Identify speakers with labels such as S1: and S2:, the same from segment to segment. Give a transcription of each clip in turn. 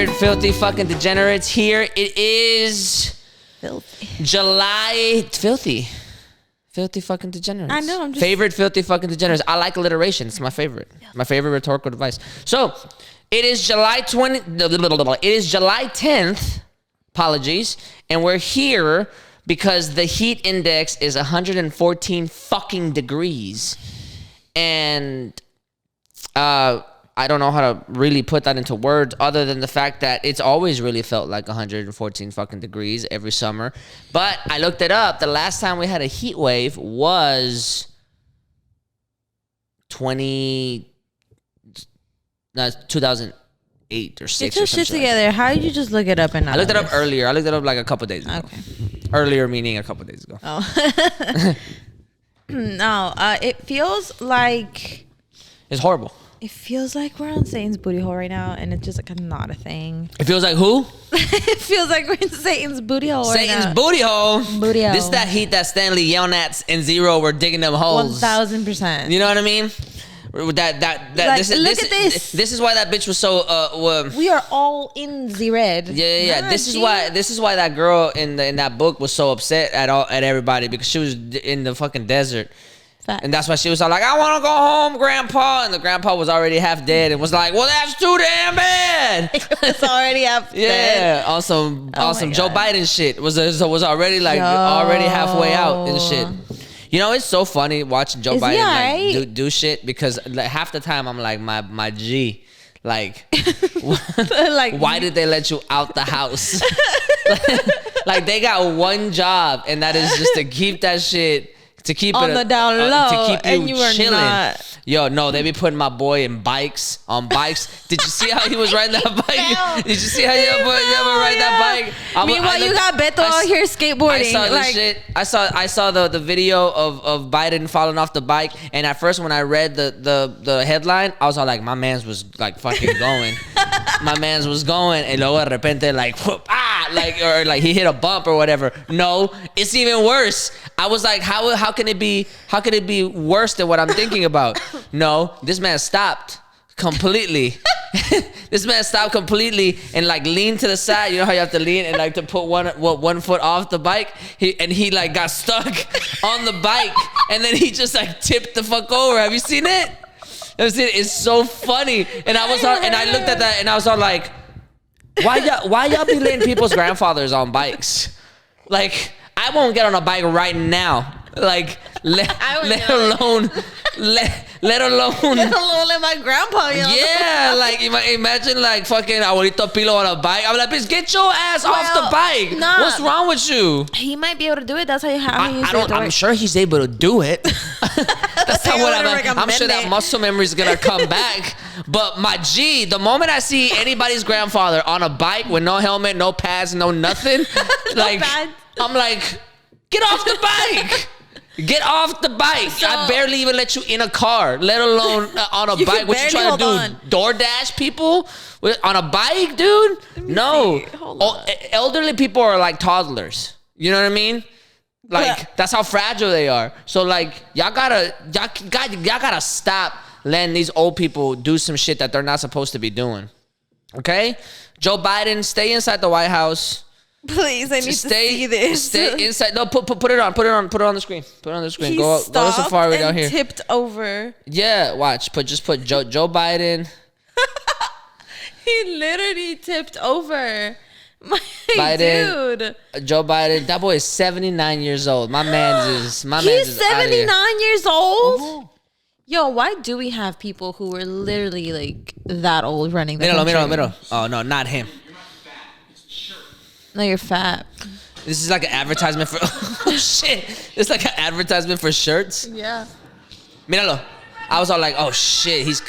S1: favorite filthy fucking degenerates here. It is
S2: Filthy.
S1: July. Filthy fucking degenerates.
S2: I know. I'm just
S1: favorite filthy fucking degenerates. I like alliteration. It's my favorite. My favorite rhetorical device. So it is July 20. It is July 10th. Apologies. And we're here because the heat index is 114 fucking degrees. And I don't know how to really put that into words other than the fact that it's always really felt like 114 fucking degrees every summer. But I looked it up. The last time we had a heat wave was 2008 or 6
S2: Get your
S1: or something
S2: shit together. Like How did you just look it up and not
S1: I looked it up earlier. I looked it up like a couple days ago.
S2: Okay.
S1: Earlier meaning a couple days ago.
S2: Oh. No, it feels like...
S1: It's horrible.
S2: It feels like we're on Satan's booty hole right now, and it's just like not a thing.
S1: It feels like who?
S2: It feels like we're in Satan's booty hole right now.
S1: Satan's booty hole.
S2: Booty hole.
S1: This is that heat that Stanley yelling at and Zero were digging them holes.
S2: 1000%.
S1: You know what I mean?
S2: Like, look at this.
S1: This is why that bitch was so.
S2: We are all in the red.
S1: Yeah. This is why that girl in that book was so upset at everybody, because she was in the fucking desert.
S2: Fact.
S1: And that's why she was all like, I want to go home, Grandpa. And the grandpa was already half dead and was like, well, that's too damn bad.
S2: It's already half dead.
S1: Yeah, awesome Joe Biden shit was already already halfway out and shit. You know, it's so funny watching Joe Biden do shit, because like, half the time I'm like, my G, like, like, why did they let you out the house? Like they got one job, and that is just to keep that shit. To keep
S2: on
S1: it
S2: the down low,
S1: to keep you
S2: and you were
S1: chilling.
S2: not.
S1: Yo, no, they be putting my boy on bikes. Did you see how he was riding that bike? Did you see how your boy ride that bike?
S2: Meanwhile, you got Beto out here skateboarding.
S1: I saw this shit. I saw the video of Biden falling off the bike, and at first when I read the headline, I was all like, my man's was like fucking going. My man's was going, and luego de repente like whoop, or like he hit a bump or whatever. No, it's even worse. I was like, how can it be worse than what I'm thinking about? No, this man stopped completely. This man stopped completely and like leaned to the side. You know how you have to lean and like to put one foot off the bike. He like got stuck on the bike, and then he just like tipped the fuck over. Have you seen it? It's so funny. And I looked at that and I was all like, why y'all be letting people's grandfathers on bikes? Like, I won't get on a bike right now. Like, let alone let
S2: my grandpa.
S1: Yeah, like imagine like fucking Abuelito Pilo on a bike. I'm like, bitch, get your ass off the bike.
S2: Nah,
S1: what's wrong with you?
S2: He might be able to do it. That's how you have.
S1: I'm sure he's able to do it. That's not what I'm sure that muscle memory is gonna come back. But my G, the moment I see anybody's grandfather on a bike with no helmet, no pads, no nothing, like pads. I'm like, get off the bike. Get off the bike. So, I barely even let you in a car, let alone on a bike. What you trying to do? DoorDash people on a bike, dude? No. Elderly people are like toddlers. You know what I mean? Like that's how fragile they are. So like y'all gotta stop letting these old people do some shit that they're not supposed to be doing. Okay? Joe Biden, stay inside the White House.
S2: Please, I need to see this.
S1: Stay inside. No, put it on the screen. Put it on the screen. Go to Safari down here.
S2: Tipped over.
S1: Yeah, watch. Just put Joe Biden.
S2: He literally tipped over. Biden,
S1: dude. Joe Biden. That boy is 79 years old. My man's is
S2: 79 years old. Uh-huh. Yo, why do we have people who are literally like that old running the country?
S1: Miro. Oh no, not him.
S2: No, you're fat.
S1: This is like an advertisement for... Oh, shit. It's like an advertisement for shirts.
S2: Yeah.
S1: Míralo. I was all like, oh, shit. He's...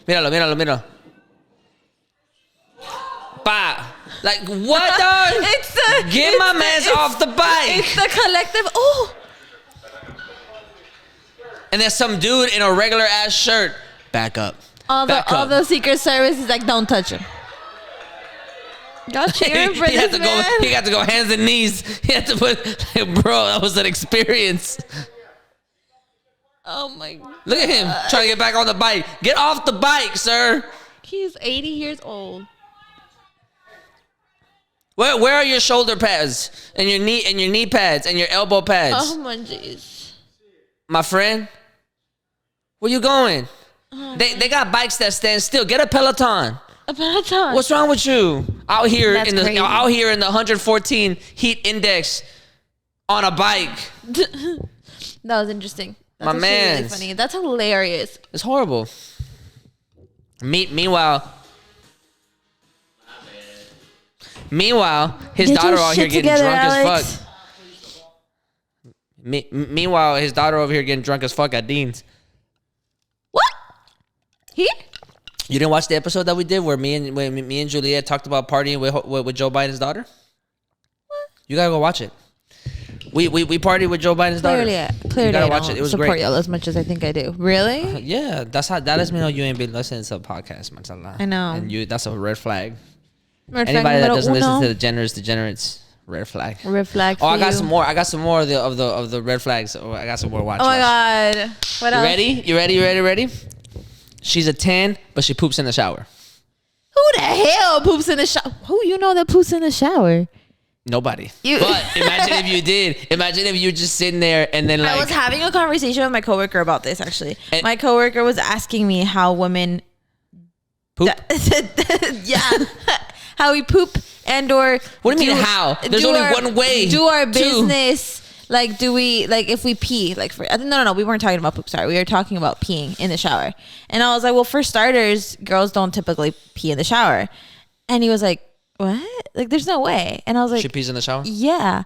S1: Míralo. Pa. Like, what, dog? Get my mans off the bike.
S2: It's the collective... Oh.
S1: And there's some dude in a regular ass shirt. Back up.
S2: All the Secret Service is like, don't touch him. Y'all cheering for this man?
S1: He got to go hands and knees. He had to put, like, bro, that was an experience.
S2: Oh my God.
S1: Look at him trying to get back on the bike. Get off the bike, sir.
S2: He's 80 years old.
S1: Where are your shoulder pads and your knee pads and your elbow pads?
S2: Oh my jeez.
S1: My friend, where you going? They got bikes that stand still. Get a Peloton.
S2: A Peloton.
S1: What's wrong with you? Out here
S2: That's crazy.
S1: out here in the 114 heat index on a bike.
S2: That was interesting. That's
S1: My
S2: actually really
S1: mans.
S2: funny. That's hilarious.
S1: It's horrible. Meanwhile, his
S2: Get
S1: daughter
S2: your
S1: out here
S2: shit
S1: getting
S2: together,
S1: drunk
S2: Alex.
S1: as fuck. Meanwhile, his daughter over here getting drunk as fuck at Dean's.
S2: What? Here?
S1: You didn't watch the episode that we did where me and Juliet talked about partying with Joe Biden's daughter?
S2: What?
S1: You gotta go watch it. We partied with Joe Biden's daughter.
S2: Clearly,
S1: You gotta
S2: I
S1: watch
S2: don't
S1: it. It was
S2: support
S1: great.
S2: y'all as much as I think I do. Really?
S1: Yeah, that lets me know you ain't been listening to the podcast, mashallah.
S2: I know.
S1: And that's a red flag.
S2: Red flag
S1: Anybody that
S2: numero
S1: doesn't
S2: uno.
S1: listen to the Degenerates, red flag.
S2: Red flag.
S1: Oh, I
S2: for
S1: got
S2: you.
S1: some more. I got some more of the red flags. Oh, I got some more. Watch.
S2: Oh my
S1: watch.
S2: God. What
S1: You
S2: else?
S1: ready? She's a 10, but she poops in the shower.
S2: Who the hell poops in the shower? Who you know that poops in the shower?
S1: Nobody.
S2: You-
S1: But imagine if you did. Imagine if you were just sitting there and then
S2: I
S1: like
S2: was having a conversation with my coworker about this actually.
S1: And-
S2: My coworker was asking me how women
S1: poop.
S2: yeah. How we poop and or
S1: What do you mean how? There's only one way
S2: Do our
S1: to.
S2: business. Like, do we, like, if we pee, like, no, we weren't talking about poop, sorry. We were talking about peeing in the shower. And I was like, well, for starters, girls don't typically pee in the shower. And he was like, what? Like, there's no way. And I was like,
S1: She pees in the shower?
S2: yeah.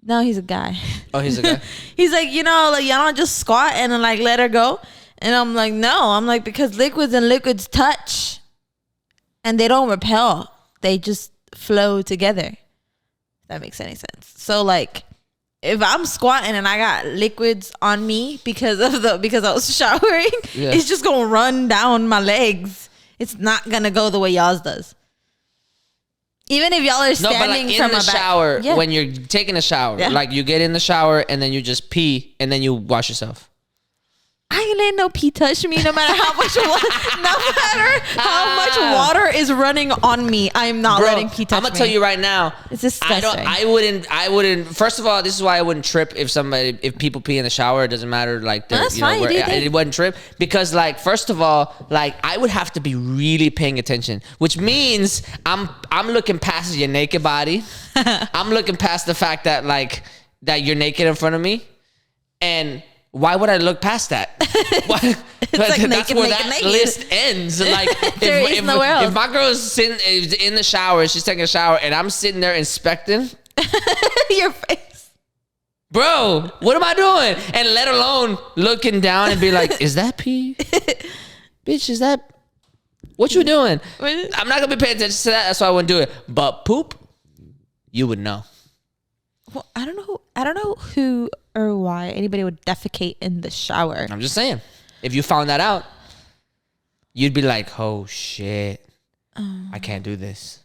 S2: No, he's a guy.
S1: Oh, he's a guy.
S2: He's like, like, y'all don't just squat and then, like, let her go. And I'm like, no. I'm like, because liquids and liquids touch. And they don't repel. They just flow together. If that makes any sense. So, like, if I'm squatting and I got liquids on me because I was showering,
S1: Yeah.
S2: it's just gonna run down my legs. It's not gonna go the way y'all's does. Even if y'all are
S1: No,
S2: standing
S1: but like in
S2: from
S1: the
S2: a back,
S1: shower,
S2: yeah.
S1: when you're taking a shower,
S2: Yeah.
S1: like you get in the shower and then you just pee and then you wash yourself.
S2: I ain't letting no pee touch me, no matter how much water is running on me. I'm not letting pee touch me.
S1: I'm gonna tell you right now.
S2: It's disgusting.
S1: I wouldn't. First of all, this is why I wouldn't trip if people pee in the shower. It doesn't matter. Like,
S2: That's fine, dude.
S1: it wouldn't trip because, like, first of all, like I would have to be really paying attention, which means I'm looking past your naked body. I'm looking past the fact that that you're naked in front of me, and why would I look past that? Why?
S2: like
S1: That's
S2: naked,
S1: where
S2: naked,
S1: that
S2: naked.
S1: list ends. Like,
S2: There is nowhere else.
S1: if my girl's sitting in the shower, she's taking a shower, and I'm sitting there inspecting,
S2: Your face.
S1: bro, what am I doing? And let alone looking down and be like, is that pee? Bitch, is that? What you doing? I'm not gonna be paying attention to that. That's why I wouldn't do it. But poop, you would know.
S2: Well, I don't know who or why anybody would defecate in the shower.
S1: I'm just saying. If you found that out, you'd be like, oh shit, I can't do this.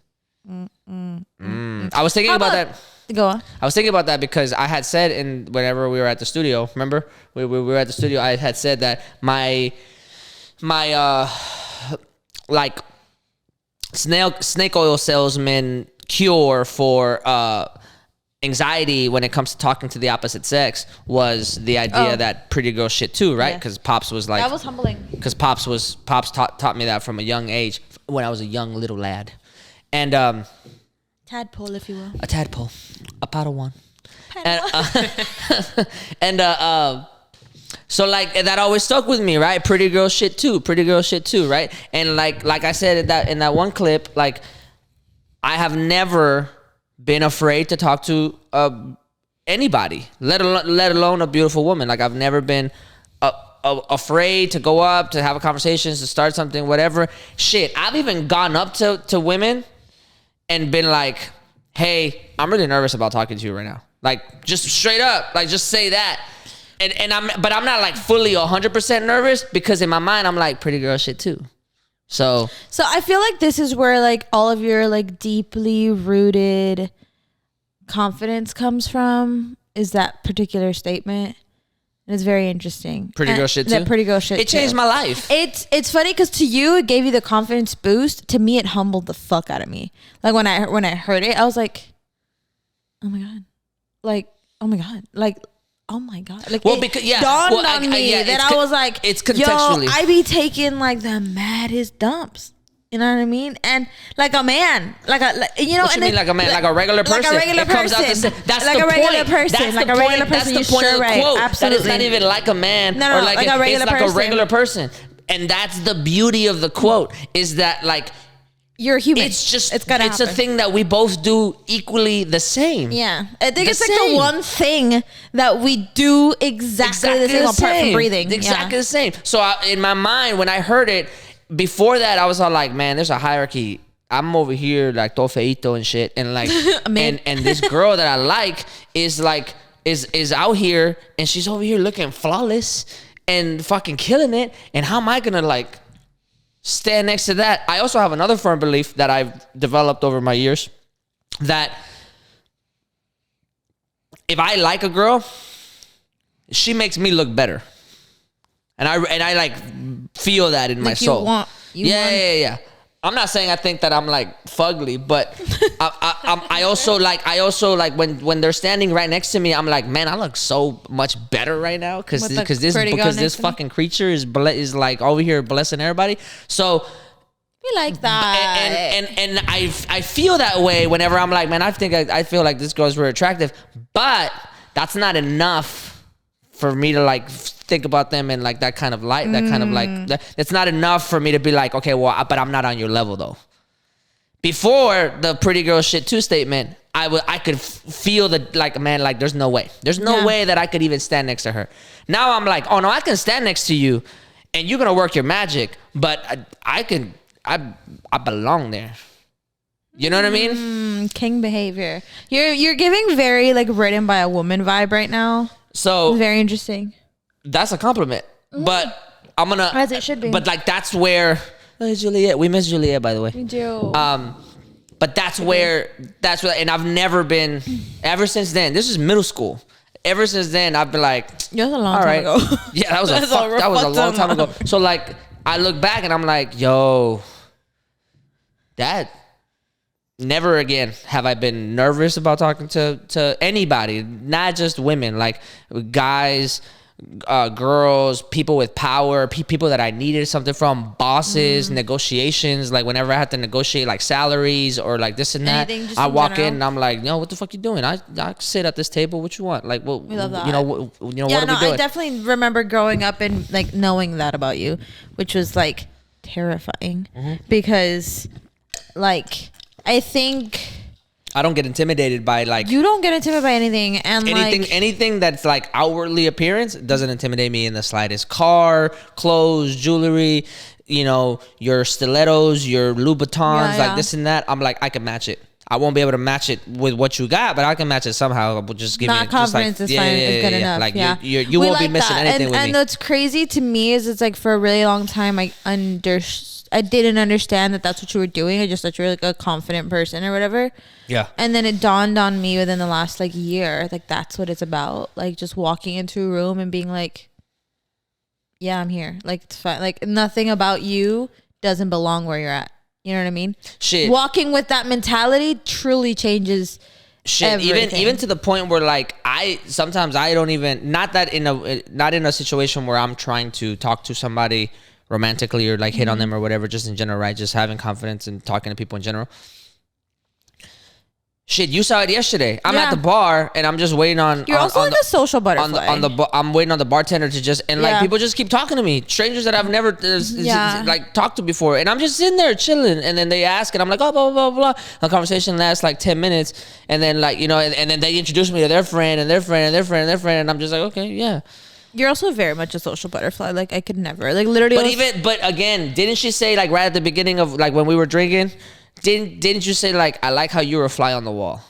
S1: I was thinking about that.
S2: Go on.
S1: I was thinking about that because I had said whenever we were at the studio, remember? We were at the studio, I had said that my like snake oil salesman cure for anxiety when it comes to talking to the opposite sex was the idea that pretty girl shit too, right?
S2: Yeah.
S1: Because Pops was like,
S2: That was humbling.
S1: because Pops taught me that from a young age when I was a young little lad, and
S2: Tadpole, if you will.
S1: a tadpole, a Padawan,
S2: Padawan.
S1: and so like that always stuck with me, right? Pretty girl shit too, right? And like I said in that one clip, like I have never been afraid to talk to anybody, let alone a beautiful woman. Like I've never been afraid to go up, to have a conversation, to start something, whatever. Shit, I've even gone up to women and been like, hey, I'm really nervous about talking to you right now. Like just straight up, like just say that. And I'm not like fully 100% nervous because in my mind I'm like pretty girl shit too. So
S2: I feel like this is where like all of your like deeply rooted confidence comes from, is that particular statement. And it's very interesting.
S1: Pretty girl shit too.
S2: That pretty girl shit.
S1: It changed my life.
S2: It's funny because to you it gave you the confidence boost. To me, it humbled the fuck out of me. Like when I heard it, I was like, oh my god, like oh my god, like. Oh my god! Like
S1: well, because
S2: dawned on me that I was like,
S1: it's contextually.
S2: Yo, I be taking like the maddest dumps. You know what I mean? And like a man, like you know,
S1: what you mean like a man, like a regular person?
S2: Like a regular person.
S1: That's
S2: like
S1: the
S2: a regular
S1: point.
S2: person.
S1: That's
S2: like
S1: the
S2: a regular
S1: point.
S2: person.
S1: That's the point of the
S2: right.
S1: quote.
S2: Absolutely.
S1: That it's not even like a man
S2: no,
S1: or like
S2: a regular
S1: it's like
S2: person.
S1: a regular person. And that's the beauty of the quote is that like
S2: you're human.
S1: It's just
S2: it's
S1: a thing that we both do equally the same.
S2: Yeah, I think it's like the one thing that we do exactly the same apart from breathing.
S1: Exactly the same. So in my mind, when I heard it before that, I was all like, man, there's a hierarchy. I'm over here like todo feito and shit, and like, and this girl that I like is like is out here, and she's over here looking flawless and fucking killing it. And how am I gonna like stand next to that? I also have another firm belief that I've developed over my years that if I like a girl, she makes me look better, and I like feel that in my soul. Yeah. I'm not saying I think that I'm like fugly, but I also like when they're standing right next to me, I'm like, man, I look so much better right now because this fucking creature is like over here blessing everybody. So
S2: we like that,
S1: and I feel that way whenever I'm like, man, I feel like this girl's very attractive, but that's not enough for me to like think about them in like that kind of light, that's not enough for me to be like, okay, well, but I'm not on your level though. Before the pretty girl shit too statement, I could feel like, man, like there's no way way that I could even stand next to her. Now I'm like, oh no, I can stand next to you and you're gonna work your magic, but I belong there. You know what I mean?
S2: King behavior. You're giving very like written by a woman vibe right now.
S1: So
S2: it's very interesting.
S1: That's a compliment, but I'm gonna
S2: as it should be.
S1: But like that's where Juliet. We miss Juliet, by the way.
S2: We do.
S1: But that's where, and I've never been ever since then. This is middle school. Ever since then, I've been like,
S2: that was a long time ago.
S1: Yeah, that was a long time ago. So like, I look back and I'm like, yo, that. Never again have I been nervous about talking to anybody, not just women, like guys, girls, people with power, people that I needed something from, bosses, negotiations. Like whenever I had to negotiate like salaries or like this and that, I walk in and I'm like, no, what the fuck you doing? I sit at this table. What you want? Like, well,
S2: we love that.
S1: What are we doing?
S2: I definitely remember growing up and like knowing that about you, which was like terrifying because like. I think
S1: I don't get intimidated by like
S2: you don't get intimidated by anything and
S1: anything that's like outwardly appearance doesn't intimidate me in the slightest. Car, clothes, jewelry, your stilettos, your Louboutins, like this and that. I'm like, I can match it. I won't be able to match it with what you got, but I can match it somehow. Just give me
S2: confidence is fine. It's good enough.
S1: Like you won't be missing anything with me.
S2: And what's crazy to me is it's like for a really long time I didn't understand that that's what you were doing. I just thought you were like a confident person or whatever.
S1: Yeah.
S2: And then it dawned on me within the last like year, like that's what it's about. Like just walking into a room and being like, yeah, I'm here. Like it's fine. Like nothing about you doesn't belong where you're at. You know what I mean?
S1: Shit.
S2: Walking with that mentality truly changes everything.
S1: Even to the point where like sometimes I don't even not in a situation where I'm trying to talk to somebody romantically or like hit on them or whatever, just in general, right? Just having confidence and talking to people in general. Shit, you saw it yesterday. I'm at the bar and I'm just waiting on.
S2: You're also like a social butterfly.
S1: I'm waiting on the bartender to just like people just keep talking to me, strangers that I've never like talked to before, and I'm just sitting there chilling, and then they ask, and I'm like, oh, blah blah blah blah. The conversation lasts like 10 minutes, and then like and then they introduce me to their friend and their friend and their friend and their friend, and I'm just like, okay, yeah.
S2: You're also very much a social butterfly. Like I could never, like literally.
S1: But again, didn't she say like right at the beginning of like when we were drinking? Didn't you say like I like how you're a fly on the wall?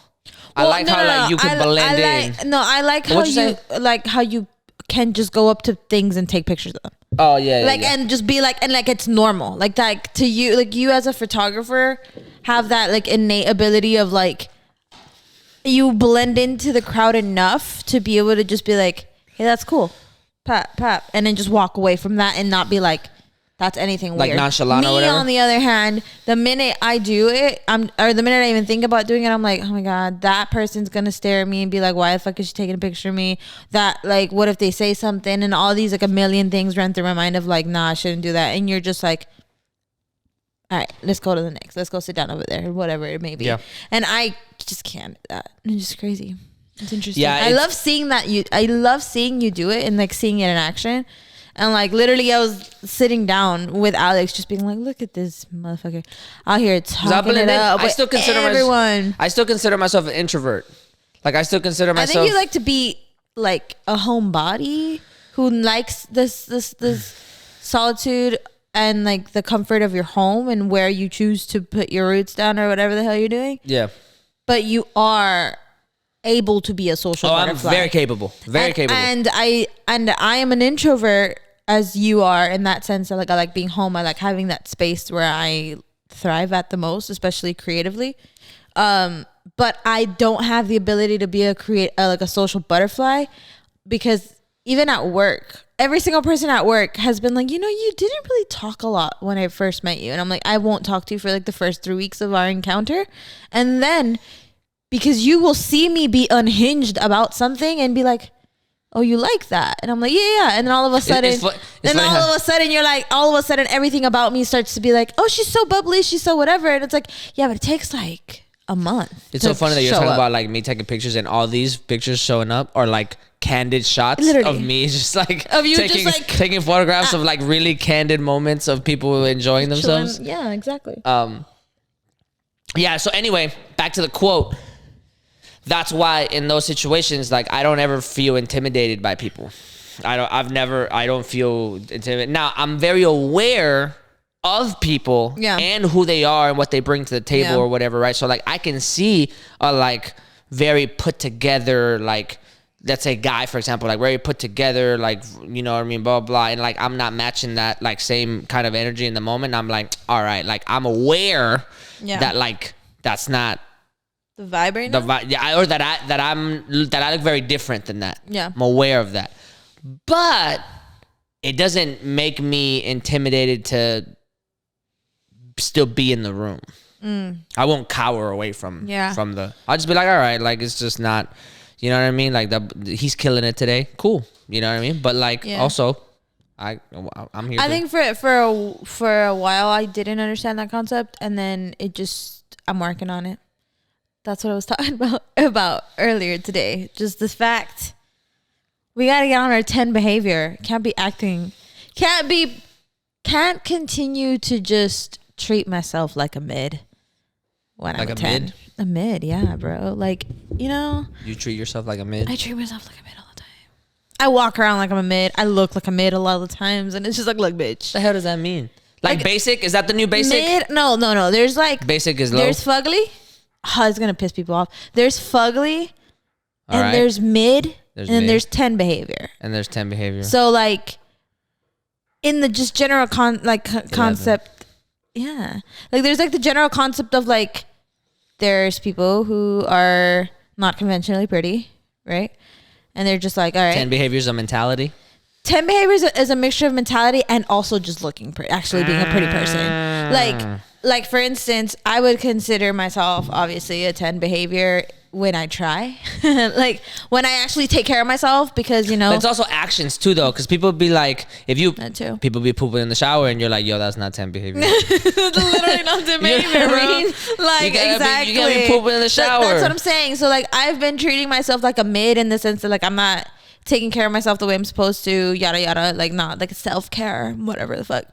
S1: Well, I like how you can blend in.
S2: I like how you can just go up to things and take pictures of them.
S1: Oh yeah,
S2: like and just be like and like it's normal. Like that to you, like you as a photographer have that like innate ability of like you blend into the crowd enough to be able to just be like, hey, that's cool. pap, pap, and then just walk away from that and not be like, that's anything
S1: like
S2: weird.
S1: nonchalant or
S2: Me,
S1: whatever.
S2: on the other hand, the minute I do it, or the minute I even think about doing it, I'm like, oh my God, that person's gonna stare at me and be like, why the fuck is she taking a picture of me? That, like, what if they say something? And all these, like, a million things run through my mind of like, nah, I shouldn't do that. And you're just like, all right, let's go to the next. Let's go sit down over there, whatever it may be. Yeah. And I just can't do that. It's just crazy. It's interesting. Yeah, I love seeing that I love seeing you do it and like seeing it in action. And like literally I was sitting down with Alex just being like, look at this motherfucker out here talking it up. I still consider
S1: myself an introvert. Like I still consider myself.
S2: I think you like to be like a homebody who likes this solitude and like the comfort of your home and where you choose to put your roots down or whatever the hell you're doing.
S1: Yeah.
S2: But you are able to be a social butterfly.
S1: I'm very capable.
S2: And I am an introvert as you are in that sense. Like I like being home. I like having that space where I thrive at the most, especially creatively. But I don't have the ability to be like a social butterfly, because even at work, every single person at work has been like, you know, you didn't really talk a lot when I first met you. And I'm like, I won't talk to you for like the first 3 weeks of our encounter. And then because you will see me be unhinged about something and be like, oh, you like that? And I'm like, yeah. And then all of a sudden, all of a sudden everything about me starts to be like, oh, she's so bubbly, she's so whatever. And it's like, yeah, but it takes like a month.
S1: It's so funny that you're talking about like me taking pictures, and all these pictures showing up are like candid shots of me just like of you taking photographs of like really candid moments of people enjoying themselves.
S2: Yeah, exactly.
S1: Yeah, so anyway, back to the quote. That's why in those situations, like I don't ever feel intimidated by people. I don't feel intimidated. Now I'm very aware of people and who they are and what they bring to the table or whatever, right? So like I can see a like very put together, like let's say guy, for example, like very put together, like, you know what I mean, blah, blah, and like I'm not matching that like same kind of energy in the moment. I'm like, all right, like I'm aware that like that's not
S2: the vibe right now?
S1: Or that I look very different than that.
S2: Yeah.
S1: I'm aware of that. But it doesn't make me intimidated to still be in the room. I won't cower away from the. I'll just be like, all right, like it's just not, you know what I mean? Like he's killing it today. Cool. You know what I mean? But like also, I'm here.
S2: I think for a while I didn't understand that concept, and then I'm working on it. That's what I was talking about earlier today. Just the fact we got to get on our 10 behavior. Can't continue to just treat myself like a mid when I'm a 10. Mid? A mid, yeah, bro. Like, you know.
S1: You treat yourself like a mid?
S2: I treat myself like a mid all the time. I walk around like I'm a mid. I look like a mid a lot of the times, and it's just like, look, bitch.
S1: What the hell does that mean? Like basic? Is that the new basic?
S2: Mid? No. There's like.
S1: Basic is low?
S2: There's fugly. Oh, it's gonna piss people off. There's fugly, and there's mid, and then there's 10 behavior.
S1: And there's 10 behavior.
S2: So like, in the just general concept, yeah. Like there's like the general concept of like, there's people who are not conventionally pretty, right? And they're just like, all right.
S1: 10 behaviors of mentality.
S2: 10 behaviors is a mixture of mentality and also just looking pretty, actually being a pretty person. Like for instance, I would consider myself obviously a 10 behavior when I try, like when I actually take care of myself, because you know.
S1: But it's also actions too, though, because people be like, people be pooping in the shower, and you're like, yo, that's not 10 behavior.
S2: It's literally not 10 behavior, bro. Like exactly,
S1: you gotta be pooping in the shower.
S2: That's what I'm saying. So like, I've been treating myself like a mid in the sense that like I'm not taking care of myself the way I'm supposed to, yada yada, like not like self-care, whatever the fuck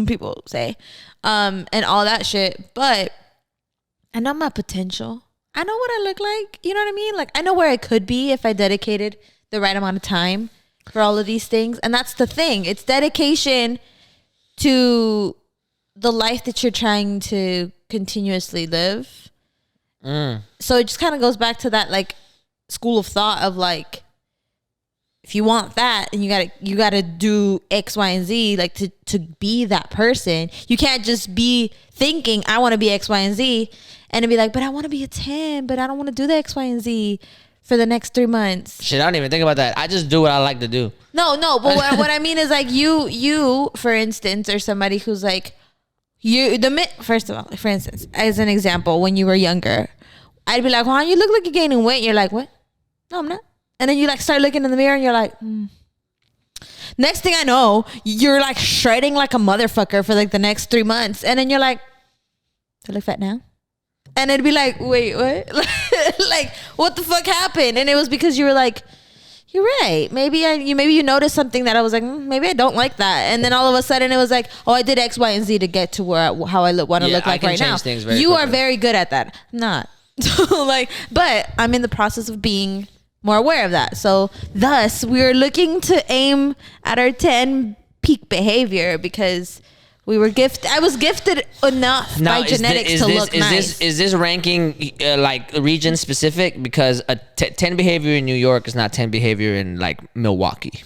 S2: people say, and all that shit. But I know my potential. I know what I look like. You know what I mean? Like I know where I could be if I dedicated the right amount of time for all of these things. And that's the thing. It's dedication to the life that you're trying to continuously live. So it just kind of goes back to that like school of thought of like, if you want that, and you gotta do X, Y, and Z, like to be that person. You can't just be thinking I want to be X, Y, and Z, and be like, but I want to be a 10, but I don't want to do the X, Y, and Z. for the next 3 months.
S1: Shit, I don't even think about that. I just do what I like to do.
S2: No, but what I mean is like you, for instance, or somebody who's like, first of all, for instance, as an example, when you were younger, I'd be like, Juan, you look like you're gaining weight. You're like, what? No, I'm not. And then you like start looking in the mirror and you're like, Next thing I know, you're like shredding like a motherfucker for like the next 3 months. And then you're like, do I look fat now? And it'd be like, wait, what? Like, what the fuck happened? And it was because you were like, you're right. Maybe you noticed something that I was like, maybe I don't like that. And then all of a sudden it was like, oh, I did X, Y, and Z to get to how I want to look like right now. You are very good at that. I'm not. But I'm in the process of being more aware of that. So thus we're looking to aim at our 10 peak behavior because I was gifted enough by genetics to look nice.
S1: Is this ranking like region specific? Because a 10 behavior in New York is not 10 behavior in like Milwaukee.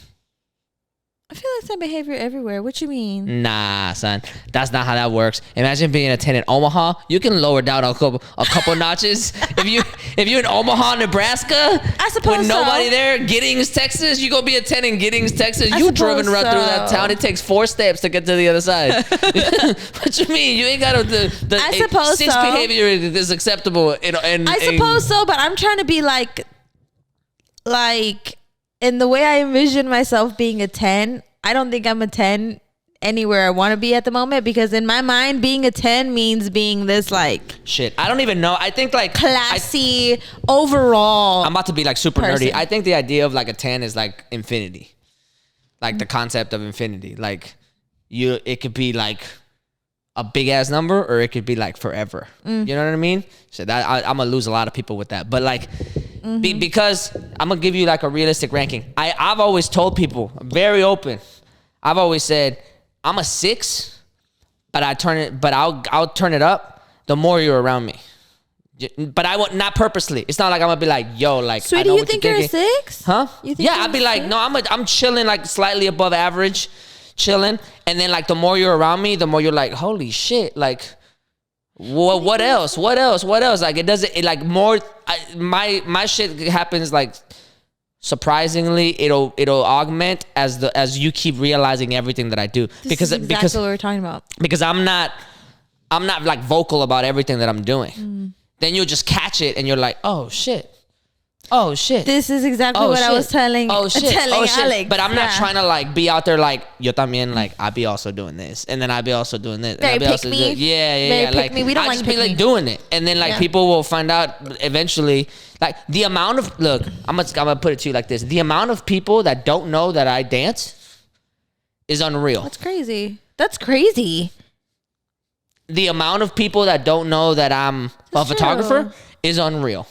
S2: I feel like that behavior everywhere. What you mean?
S1: Nah, son. That's not how that works. Imagine being a 10 in Omaha. You can lower down a couple notches. If you're in Omaha, Nebraska,
S2: I suppose
S1: with nobody there, Giddings, Texas, you go be a 10 in Giddings, Texas. You driven right through that town. It takes 4 steps to get to the other side. What you mean? You ain't got the
S2: I suppose
S1: 6 behavior is acceptable.
S2: I suppose so, but I'm trying to be like in the way I envision myself being a 10, I don't think I'm a 10 anywhere I want to be at the moment, because in my mind, being a 10 means being this like
S1: shit. I don't even know. I think like
S2: classy overall.
S1: I'm about to be like super
S2: person.
S1: nerdy. I think the idea of like a 10 is like infinity, like the concept of infinity. Like it could be like a big ass number, or it could be like forever. You know what I mean? So that I'm gonna lose a lot of people with that, but like. Because I'm gonna give you like a realistic ranking. I've always told people, very open. I've always said I'm a 6, but I'll turn it up the more you're around me. But I won't, not purposely. It's not like I'm gonna be like, yo, like.
S2: Sweetie,
S1: I know
S2: you
S1: what
S2: think
S1: you're
S2: you're a 6?
S1: Huh?
S2: Yeah,
S1: I'd be like, no, I'm chilling like slightly above average, chilling, and then like the more you're around me, the more you're like, holy shit, like. Well, what else? Like it doesn't. It like more. My shit happens like surprisingly. It'll augment as you keep realizing everything that I do. Because
S2: what we're talking about.
S1: Because I'm not like vocal about everything that I'm doing. Then you'll just catch it and you're like, oh shit.
S2: This is exactly what I was telling Alex.
S1: But I'm not trying to like be out there like, yo también, like I be also doing this, and then I be also doing this.
S2: Very pick me.
S1: Yeah.
S2: Like me. We don't
S1: I
S2: like
S1: just be like doing it, and then like people will find out eventually. Like the amount of I'm gonna put it to you like this: the amount of people that don't know that I dance is unreal.
S2: That's crazy.
S1: The amount of people that don't know that I'm a photographer is unreal.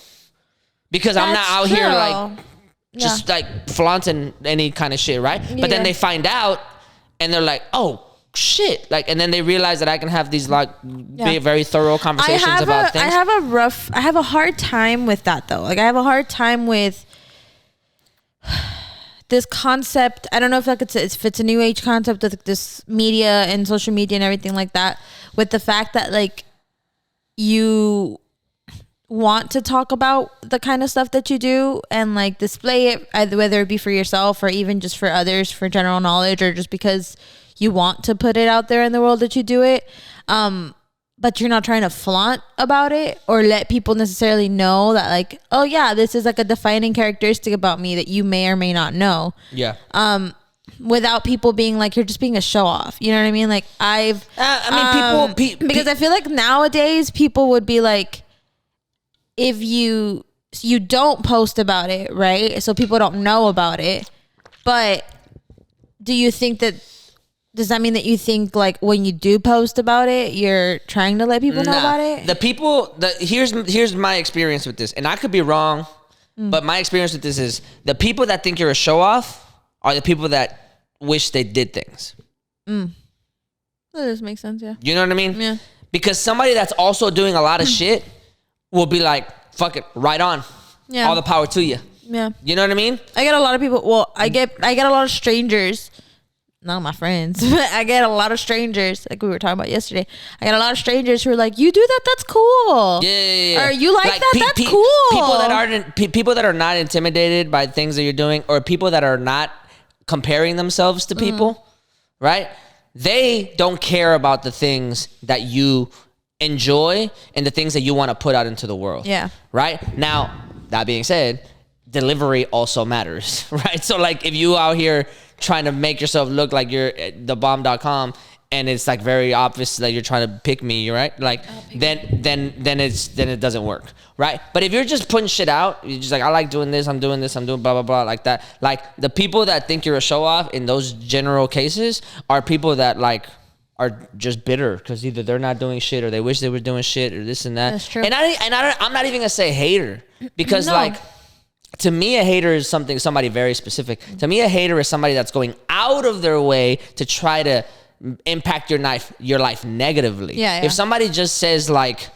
S1: Because I'm not out here like just like flaunting any kind of shit, right? But then they find out and they're like, oh shit. Like, and then they realize that I can have these like very thorough conversations about things.
S2: I have a hard time with that though. Like I have a hard time with this concept. I don't know if if it's a new age concept with this media and social media and everything like that, with the fact that like you want to talk about the kind of stuff that you do and like display it, either whether it be for yourself or even just for others for general knowledge, or just because you want to put it out there in the world that you do it, but you're not trying to flaunt about it or let people necessarily know that like, oh yeah, this is like a defining characteristic about me that you may or may not know, without people being like, you're just being a show off, you know what I mean? Like people because I feel like nowadays people would be like, if you don't post about it, right? So people don't know about it. But does that mean that you think like when you do post about it, you're trying to let people know about it?
S1: Here's my experience with this, and I could be wrong, but my experience with this is the people that think you're a show off are the people that wish they did things.
S2: That does make sense, yeah.
S1: You know what I mean?
S2: Yeah.
S1: Because somebody that's also doing a lot of shit will be like, fuck it, right on. Yeah. All the power to you.
S2: Yeah.
S1: You know what I mean?
S2: I get a lot of people. Well, I get a lot of strangers, not my friends, but I get a lot of strangers, like we were talking about yesterday. I get a lot of strangers who are like, "You do that? That's cool."
S1: Yeah.
S2: Or you like that? That's cool.
S1: People that are not intimidated by things that you're doing, or people that are not comparing themselves to people, right? They don't care about the things that you enjoy and the things that you want to put out into the world.
S2: Yeah.
S1: Right? Now, that being said, delivery also matters, right? So like if you out here trying to make yourself look like you're the bomb.com and it's like very obvious that you're trying to pick me, right? Like then it doesn't work, right? But if you're just putting shit out, you're just like, I like doing this, I'm doing blah blah blah, like that. Like the people that think you're a show off in those general cases are people that like are just bitter because either they're not doing shit or they wish they were doing shit or this and that.
S2: That's true.
S1: And I'm not even gonna say hater because like, to me, a hater is somebody very specific. To me, a hater is somebody that's going out of their way to try to impact your life negatively.
S2: Yeah.
S1: If somebody just says like,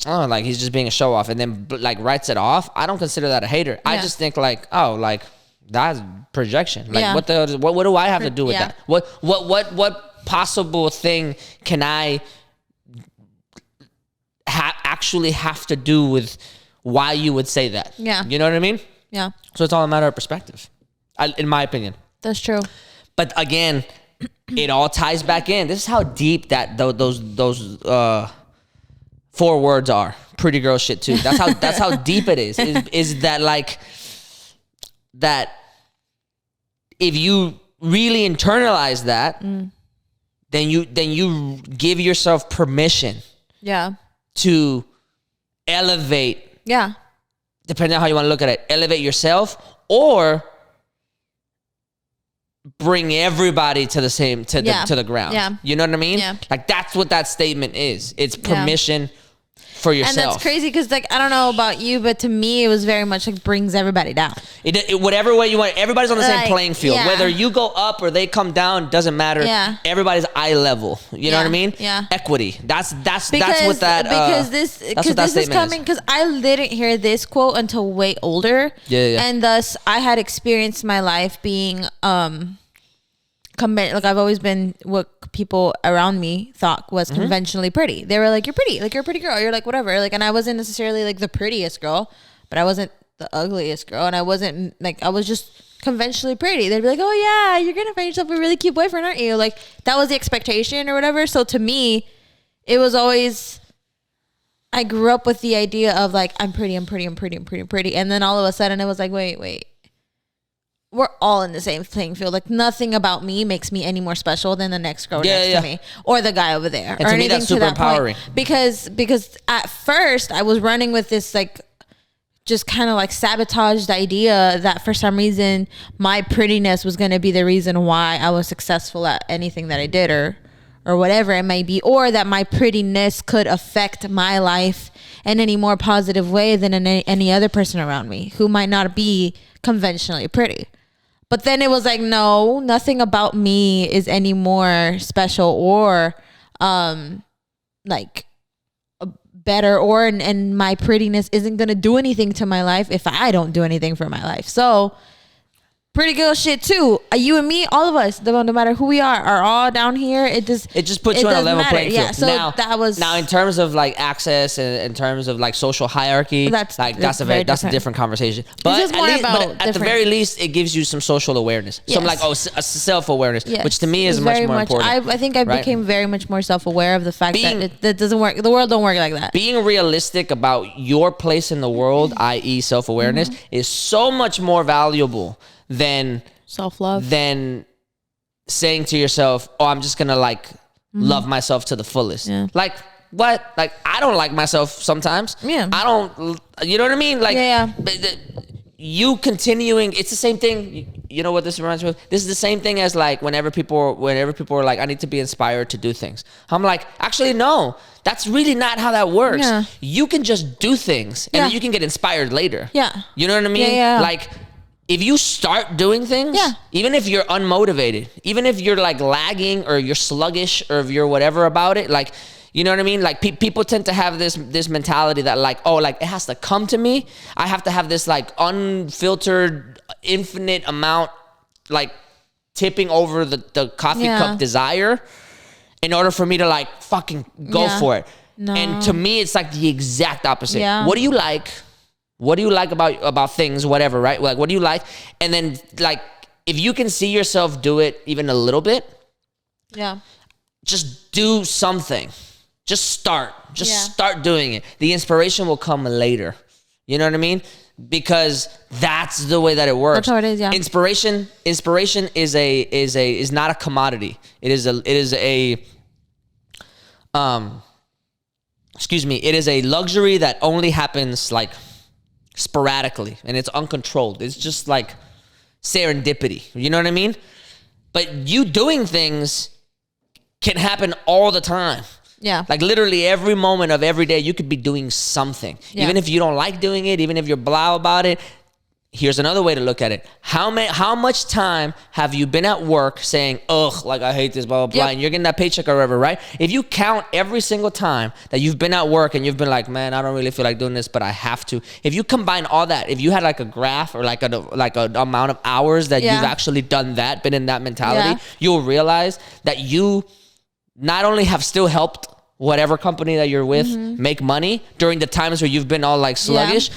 S1: oh, like he's just being a show off and then like writes it off, I don't consider that a hater. I just think like, oh, like that's projection. Like what do I have to do with that? What possible thing can I actually have to do with why you would say that?
S2: Yeah.
S1: You know what I mean?
S2: Yeah.
S1: So it's all a matter of perspective, in my opinion.
S2: That's true.
S1: But again, it all ties back in. This is how deep that those 4 words are. Pretty girl shit too. That's how deep it is. Is that like that? If you really internalize that, then you give yourself permission.
S2: Yeah.
S1: To elevate.
S2: Yeah.
S1: Depending on how you want to look at it, elevate yourself or bring everybody to the ground.
S2: Yeah.
S1: You know what I mean?
S2: Yeah.
S1: Like that's what that statement is. It's permission for yourself.
S2: And that's crazy because like I don't know about you, but to me it was very much like brings everybody down.
S1: It whatever way you want, everybody's on the same playing field.
S2: Yeah.
S1: Whether you go up or they come down doesn't matter.
S2: Yeah.
S1: Everybody's eye level. You know what I mean?
S2: Yeah.
S1: Equity. That's what that
S2: because this is coming because I didn't hear this quote until way older.
S1: Yeah.
S2: And thus I had experienced my life being like I've always been what people around me thought was conventionally pretty. They were like, "You're pretty, like you're a pretty girl." You're like, whatever, like, and I wasn't necessarily like the prettiest girl, but I wasn't the ugliest girl, and I wasn't like I was just conventionally pretty. They'd be like, "Oh yeah, you're gonna find yourself a really cute boyfriend, aren't you?" Like that was the expectation or whatever. So to me, it was always. I grew up with the idea of like I'm pretty, and then all of a sudden it was like, wait. We're all in the same playing field. Like nothing about me makes me any more special than the next girl next to me or the guy over there.
S1: And
S2: or
S1: to me, that's super empowering.
S2: Because at first I was running with this like just kind of like sabotaged idea that for some reason my prettiness was going to be the reason why I was successful at anything that I did or whatever it may be, or that my prettiness could affect my life in any more positive way than any other person around me who might not be conventionally pretty. But then it was like, no, nothing about me is any more special or like better or and my prettiness isn't going to do anything to my life if I don't do anything for my life. So pretty girl shit too. You and me, all of us, no matter who we are all down here. It just
S1: puts you on a level playing field.
S2: Yeah, so now
S1: in terms of like access and in terms of like social hierarchy, that's a different conversation. But at the very least, it gives you some social awareness.
S2: Yes.
S1: Some like a self-awareness, which to me is much more important.
S2: I think I became very much more self-aware of the fact that it doesn't work. The world don't work like that.
S1: Being realistic about your place in the world, i.e., self-awareness, is so much more valuable than
S2: self-love,
S1: than saying to yourself, oh, I'm just gonna like love myself to the fullest. Like what? Like I don't like myself sometimes. I don't, you know what I mean? Like you continuing, it's the same thing. You know what this reminds me of? This is the same thing as like whenever people are like, I need to be inspired to do things. I'm like, actually, no, that's really not how that works.
S2: Yeah.
S1: You can just do things and then you can get inspired later.
S2: Yeah.
S1: You know what I mean?
S2: Yeah.
S1: Like, if you start doing things, even if you're unmotivated, even if you're like lagging or you're sluggish or if you're whatever about it, like, you know what I mean? Like people tend to have this mentality that like, oh, like it has to come to me. I have to have this like unfiltered, infinite amount like tipping over the coffee cup desire in order for me to like fucking go for it. No. And to me, it's like the exact opposite. Yeah. What do you like? What do you like about things, whatever, right? Like, what do you like? And then like, if you can see yourself do it even a little bit, just do something. Just start. Start doing it. The inspiration will come later. You know what I mean? Because that's the way that it works.
S2: That's how it is, yeah.
S1: Inspiration is not a commodity. It is a luxury that only happens like sporadically, and it's uncontrolled. It's just like serendipity. You know what I mean? But you doing things can happen all the time. Yeah. Like literally every moment of every day, you could be doing something. Yeah. Even if you don't like doing it, even if you're blah about it. Here's another way to look at it. How much time have you been at work saying, ugh, like I hate this, blah, blah, blah, and you're getting that paycheck or whatever, right? If you count every single time that you've been at work and you've been like, man, I don't really feel like doing this, but I have to. If you combine all that, if you had like a graph or like an amount of hours that you've actually done that, been in that mentality, you'll realize that you not only have still helped whatever company that you're with make money during the times where you've been all like sluggish.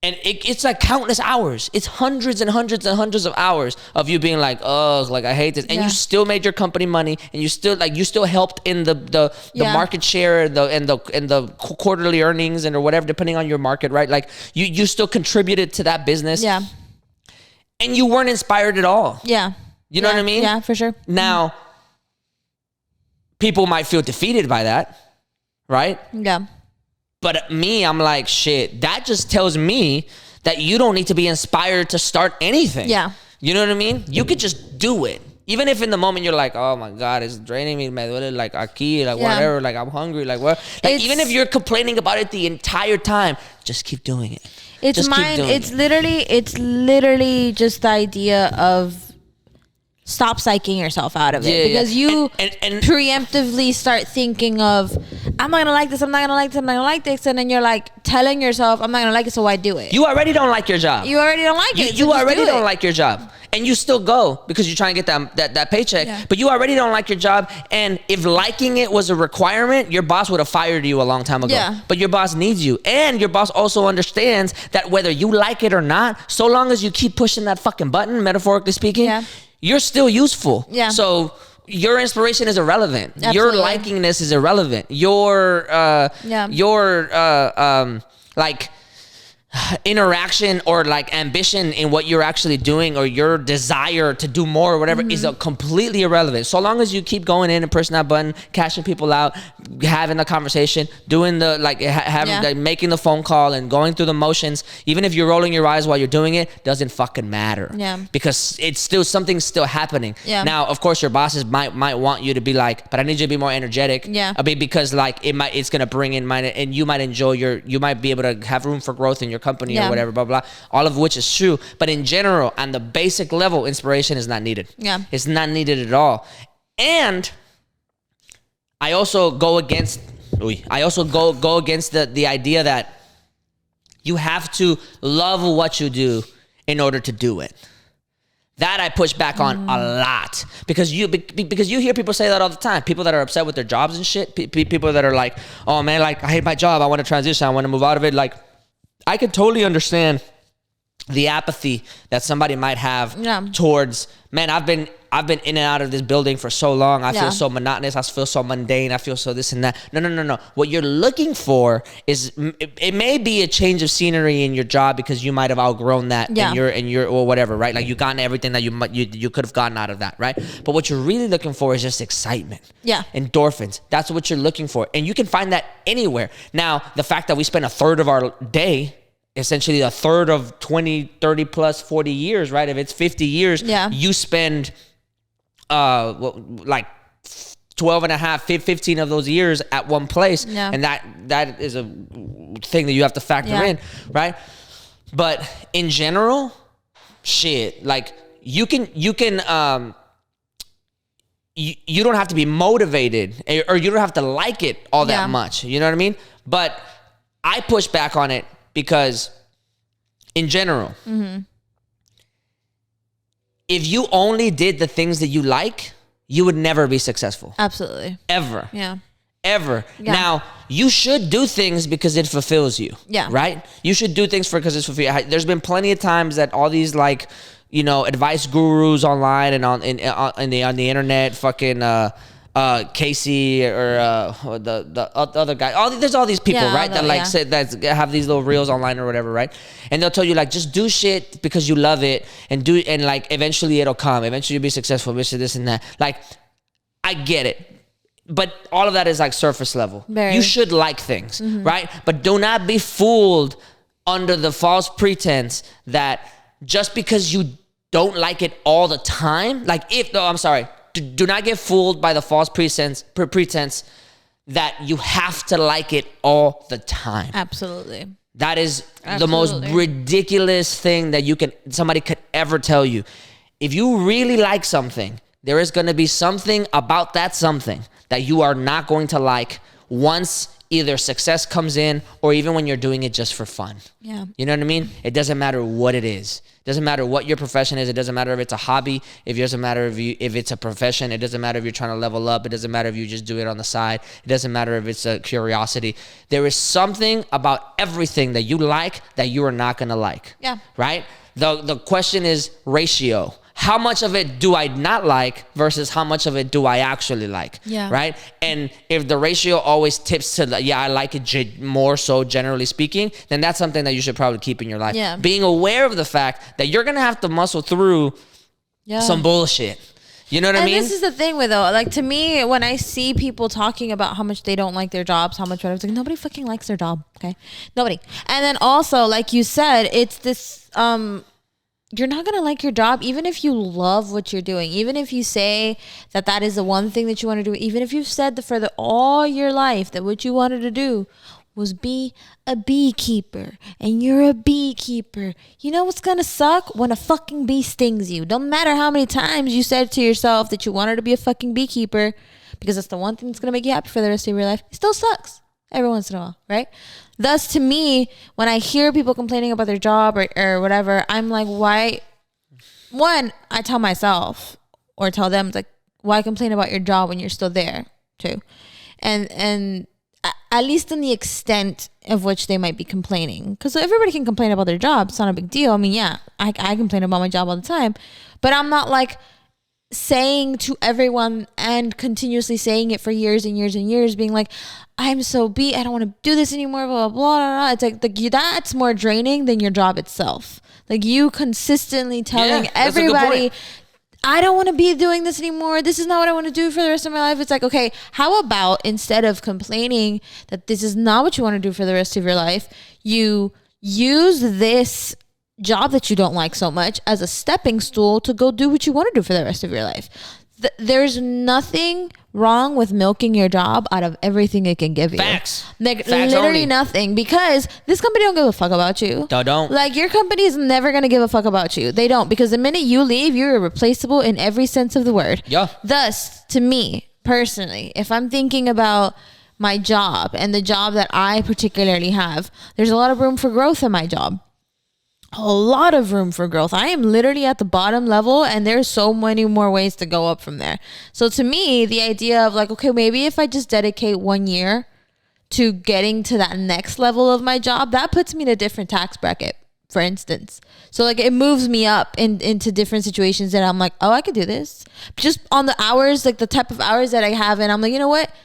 S1: And it's like countless hours. It's hundreds and hundreds and hundreds of hours of you being like, oh, like I hate this. And you still made your company money, and you still helped in the market share and the quarterly earnings and or whatever, depending on your market, right? Like you still contributed to that business. Yeah. And you weren't inspired at all. Yeah. You know what I mean?
S2: Yeah, for sure.
S1: Now, people might feel defeated by that, right? Yeah. But me, I'm like, shit, that just tells me that you don't need to be inspired to start anything. Yeah. You know what I mean? You could just do it. Even if in the moment you're like, oh my God, it's draining me, me duele like aquí, like whatever, like I'm hungry, like what? Like even if you're complaining about it the entire time, just keep doing it.
S2: It's literally just the idea of stop psyching yourself out of it, because you and preemptively start thinking of, I'm not gonna like this, I'm not gonna like this, I'm not gonna like this, and then you're like telling yourself, I'm not gonna like it, so why do it?
S1: You already don't like your job.
S2: You already don't like it.
S1: You already don't like your job, and you still go because you're trying to get that paycheck. Yeah. But you already don't like your job, and if liking it was a requirement, your boss would have fired you a long time ago. Yeah. But your boss needs you, and your boss also understands that whether you like it or not, so long as you keep pushing that fucking button, metaphorically speaking, you're still useful. Yeah. So your inspiration is irrelevant. Absolutely. Your likingness is irrelevant. Your like interaction or like ambition in what you're actually doing, or your desire to do more or whatever, is completely irrelevant. So long as you keep going in and pressing that button, cashing people out, having the conversation, doing the like like making the phone call and going through the motions, even if you're rolling your eyes while you're doing it, doesn't fucking matter. Yeah. Because it's still something's still happening. Yeah. Now, of course, your bosses might want you to be like, but I need you to be more energetic. Yeah. I mean, because like it's gonna bring in money, and you might enjoy you might be able to have room for growth in your company or whatever, blah, blah, all of which is true. But in general, on the basic level, inspiration is not needed. Yeah. It's not needed at all. And I also go against the idea that you have to love what you do in order to do it. That I push back on a lot, because you hear people say that all the time. People that are upset with their jobs and shit. People that are like, oh man, like I hate my job. I want to transition. I want to move out of it. Like, I could totally understand the apathy that somebody might have towards, man, I've been in and out of this building for so long. I feel so monotonous. I feel so mundane. I feel so this and that. No. What you're looking for is, it may be a change of scenery in your job because you might have outgrown that in your or whatever, right? Like you gotten everything that you could have gotten out of that, right? But what you're really looking for is just excitement. Yeah. Endorphins. That's what you're looking for. And you can find that anywhere. Now, the fact that we spend a third of our day, essentially a third of 20, 30 plus 40 years, right? If it's 50 years, you spend like 12 and a half, 15 of those years at one place. Yeah. And that is a thing that you have to factor in, right? But in general, shit, like you don't have to be motivated, or you don't have to like it all that much. You know what I mean? But I push back on it because in general, if you only did the things that you like, you would never be successful.
S2: Absolutely.
S1: Ever.
S2: Yeah.
S1: Ever.
S2: Yeah.
S1: Now, you should do things because it fulfills you.
S2: Yeah.
S1: Right? You should do things because it's fulfilling you. There's been plenty of times that all these like, you know, advice gurus online and on the internet, fucking Casey or the other guy. There's all these people, right? That like say that have these little reels online or whatever, right? And they'll tell you like just do shit because you love it and like eventually it'll come. Eventually you'll be successful. Eventually this and that. Like I get it. But all of that is like surface level. You should like things, right? But do not be fooled under the false pretense that just because you don't like it all the time, do not get fooled by the false pretense that you have to like it all the time.
S2: Absolutely.
S1: That is the most ridiculous thing that somebody could ever tell you. If you really like something, there is going to be something about that something that you are not going to like once either success comes in or even when you're doing it just for fun.
S2: Yeah.
S1: You know what I mean? It doesn't matter what it is. It doesn't matter what your profession is. It doesn't matter if it's a hobby. It doesn't matter if it's a profession. It doesn't matter if you're trying to level up. It doesn't matter if you just do it on the side. It doesn't matter if it's a curiosity. There is something about everything that you like that you are not going to like.
S2: Yeah.
S1: Right? The question is ratio. How much of it do I not like versus how much of it do I actually like?
S2: Yeah.
S1: Right? And if the ratio always tips to, I like it more so generally speaking, then that's something that you should probably keep in your life.
S2: Yeah.
S1: Being aware of the fact that you're going to have to muscle through some bullshit. You know what I mean?
S2: And this is the thing with though, like to me, when I see people talking about how much they don't like their jobs, how much whatever, it's like nobody fucking likes their job. Okay. Nobody. And then also, like you said, it's this, you're not going to like your job, even if you love what you're doing, even if you say that is the one thing that you want to do, even if you've said that for all your life that what you wanted to do was be a beekeeper and you're a beekeeper. You know what's going to suck? When a fucking bee stings you. Don't matter how many times you said to yourself that you wanted to be a fucking beekeeper because that's the one thing that's going to make you happy for the rest of your life. It still sucks every once in a while, right? Thus, to me, when I hear people complaining about their job or whatever, I'm like, why? One, I tell myself or tell them, like, why complain about your job when you're still there, too? And at least in the extent of which they might be complaining. Because everybody can complain about their job. It's not a big deal. I mean, yeah, I complain about my job all the time. But I'm not, like, saying to everyone and continuously saying it for years and years and years, being like, I'm so beat, I don't want to do this anymore, blah, blah, blah, blah. It's like that's more draining than your job itself. Like you consistently telling everybody, I don't want to be doing this anymore. This is not what I want to do for the rest of my life. It's like, okay, how about instead of complaining that this is not what you want to do for the rest of your life, you use this job that you don't like so much as a stepping stool to go do what you want to do for the rest of your life. There's nothing wrong with milking your job out of everything it can give you.
S1: Facts.
S2: Like
S1: Facts
S2: literally
S1: only.
S2: Nothing, because this company don't give a fuck about you.
S1: Don't.
S2: Like your company is never going to give a fuck about you. They don't, because the minute you leave, you're irreplaceable in every sense of the word.
S1: Yeah.
S2: Thus, to me personally, if I'm thinking about my job and the job that I particularly have, there's a lot of room for growth in my job. A lot of room for growth. I am literally at the bottom level and there's so many more ways to go up from there. So to me, the idea of like, okay, maybe if I just dedicate 1 year to getting to that next level of my job, that puts me in a different tax bracket, for instance. So like it moves me up into different situations that I'm like, oh, I could do this. Just on the hours, like the type of hours that I have. And I'm like, you know what?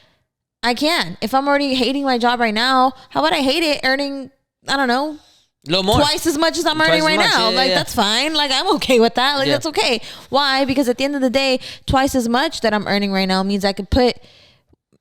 S2: I can. If I'm already hating my job right now, how about I hate it earning, I don't know,
S1: a little more.
S2: Twice as much as I'm earning right now. That's fine. Like, I'm okay with that. Like, that's okay. Why? Because at the end of the day, twice as much that I'm earning right now means I could put,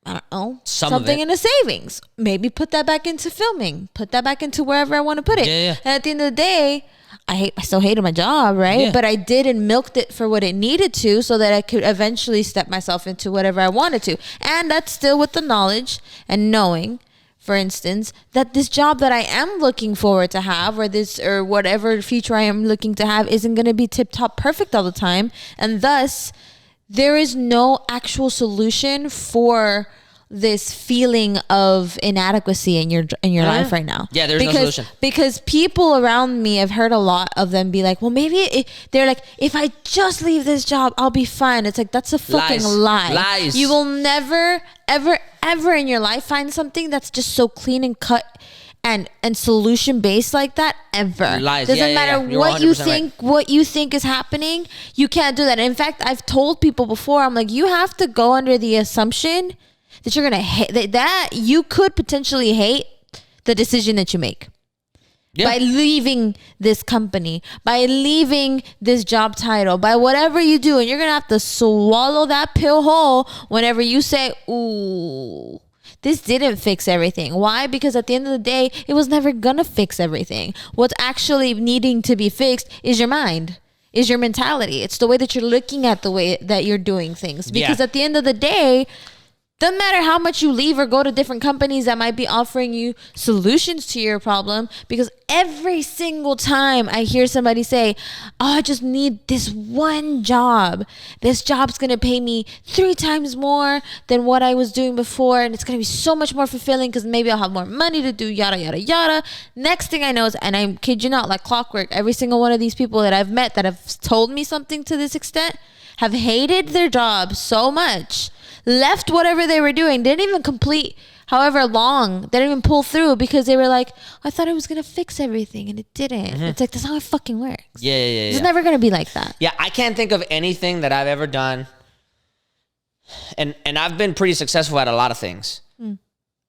S2: I don't know, something in a savings. Maybe put that back into filming. Put that back into wherever I want to put it. And at the end of the day, I still hated my job, right? Yeah. But I did and milked it for what it needed to so that I could eventually step myself into whatever I wanted to. And that's still with the knowledge and knowing, for instance, that this job that I am looking forward to have or whatever future I am looking to have isn't going to be tip-top perfect all the time. And thus, there is no actual solution for this feeling of inadequacy in your life right now.
S1: Yeah, there's no solution.
S2: Because people around me, I've heard a lot of them be like, well, maybe they're like, if I just leave this job, I'll be fine. It's like, that's a fucking lie.
S1: Lies.
S2: You will never, ever, ever in your life find something that's just so clean and cut and solution based like that ever.
S1: Lies.
S2: Doesn't matter what you think,
S1: right.
S2: what you think is happening. You can't do that. In fact, I've told people before, I'm like, you have to go under the assumption that you're gonna hate that you could potentially hate the decision that you make by leaving this company, by leaving this job title, by whatever you do, and you're gonna have to swallow that pill whole whenever you say, ooh, this didn't fix everything. Why? Because at the end of the day, it was never gonna fix everything. What's actually needing to be fixed is your mind, is your mentality. It's the way that you're looking at the way that you're doing things. Because at the end of the day, doesn't matter how much you leave or go to different companies that might be offering you solutions to your problem, because every single time I hear somebody say, oh, I just need this one job. This job's going to pay me 3 times more than what I was doing before. And it's going to be so much more fulfilling because maybe I'll have more money to do yada, yada, yada. Next thing I know is, and I kid you not, like clockwork, every single one of these people that I've met that have told me something to this extent have hated their job so much, left whatever they were doing, didn't even complete however long, they didn't even pull through because they were like, I thought it was going to fix everything and it didn't. Mm-hmm. It's like, that's how it fucking works.
S1: Yeah.
S2: It's never going to be like that.
S1: Yeah, I can't think of anything that I've ever done, and I've been pretty successful at a lot of things.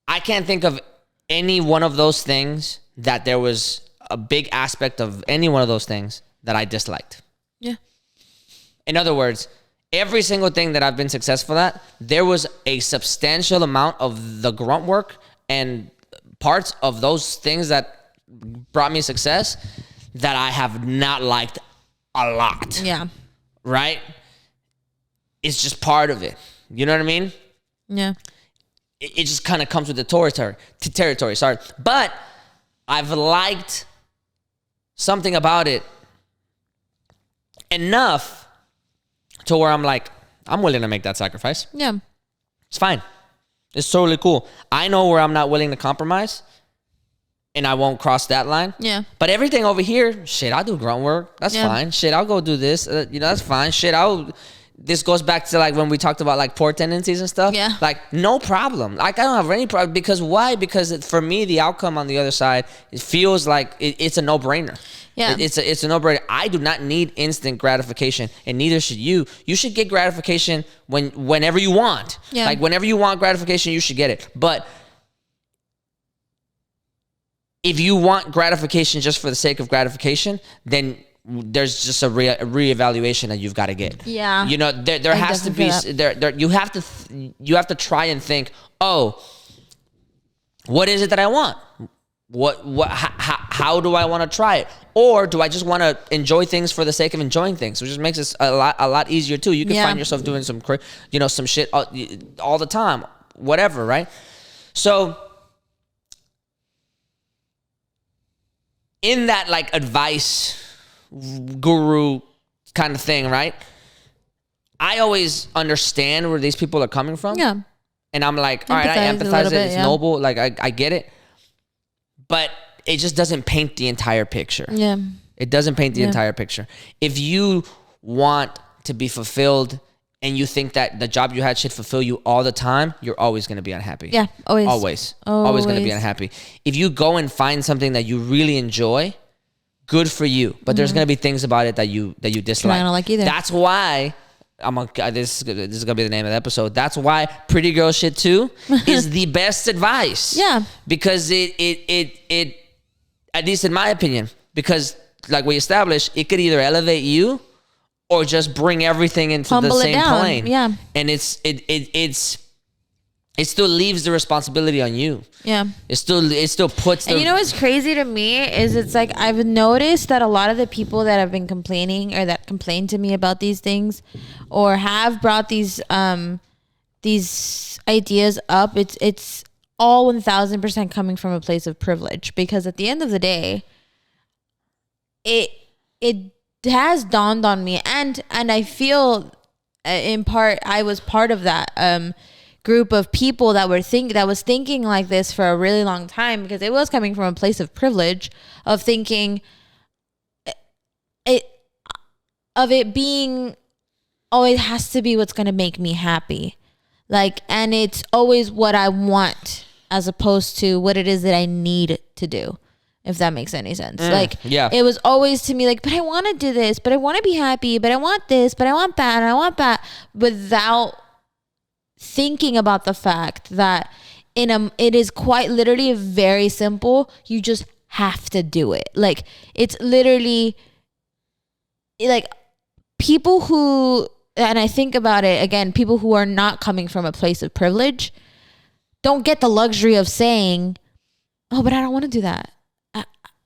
S1: I can't think of any one of those things that there was a big aspect of any one of those things that I disliked.
S2: Yeah.
S1: In other words, every single thing that I've been successful at, there was a substantial amount of the grunt work and parts of those things that brought me success that I have not liked a lot.
S2: Yeah.
S1: Right? It's just part of it. You know what I mean?
S2: Yeah.
S1: It just kind of comes with the territory. Sorry. But I've liked something about it enough to where I'm like, I'm willing to make that sacrifice.
S2: Yeah.
S1: It's fine. It's totally cool. I know where I'm not willing to compromise, and I won't cross that line.
S2: Yeah.
S1: But everything over here, shit, I'll do grunt work. That's fine. Shit, I'll go do this. That's fine. Shit, this goes back to like when we talked about like poor tendencies and stuff.
S2: Yeah.
S1: Like, no problem. Like, I don't have any problem. Because why? Because for me, the outcome on the other side, it feels like it's a no-brainer.
S2: Yeah.
S1: It's a no-brainer. I do not need instant gratification, and neither should you. You should get gratification whenever you want.
S2: Yeah.
S1: Like, whenever you want gratification, you should get it. But if you want gratification just for the sake of gratification, then there's just a reevaluation that you've got to get.
S2: Yeah.
S1: You know, there has to be you have to try and think, oh, what is it that I want? How do I want to try it? Or do I just want to enjoy things for the sake of enjoying things? Which just makes it a lot easier too. You can find yourself doing some shit all the time, whatever, right? So in that like advice guru kind of thing, right? I always understand where these people are coming from.
S2: Yeah.
S1: And I'm like, all right, I empathize. It's noble. Like, I get it. But it just doesn't paint the entire picture.
S2: Yeah.
S1: It doesn't paint the entire picture. If you want to be fulfilled and you think that the job you had should fulfill you all the time, you're always going to be unhappy.
S2: Yeah, always.
S1: Always going to be unhappy. If you go and find something that you really enjoy, good for you. But there's going to be things about it that you dislike.
S2: I don't like either.
S1: That's why this is gonna be the name of the episode. That's why Pretty Girl Shit 2 is the best advice.
S2: Yeah.
S1: Because it at least in my opinion, because like we established, it could either elevate you or just bring everything into the same plane.
S2: Yeah.
S1: And it still leaves the responsibility on you.
S2: Yeah.
S1: It still puts
S2: And you know what's crazy to me is it's like I've noticed that a lot of the people that have been complaining or that complain to me about these things or have brought these ideas up, it's all 1000% coming from a place of privilege, because at the end of the day, it has dawned on me, and I feel in part I was part of that group of people that was thinking like this for a really long time, because it was coming from a place of privilege of thinking it being, oh, it has to be what's going to make me happy. Like, and it's always what I want as opposed to what it is that I need to do, if that makes any sense. It was always to me like, but I want to do this, but I want to be happy, but I want this, but I want that, and I want that, without thinking about the fact that it is quite literally very simple. You just have to do it. Like, it's literally like people who, and I think about it again, people who are not coming from a place of privilege don't get the luxury of saying, oh, but I don't want to do that.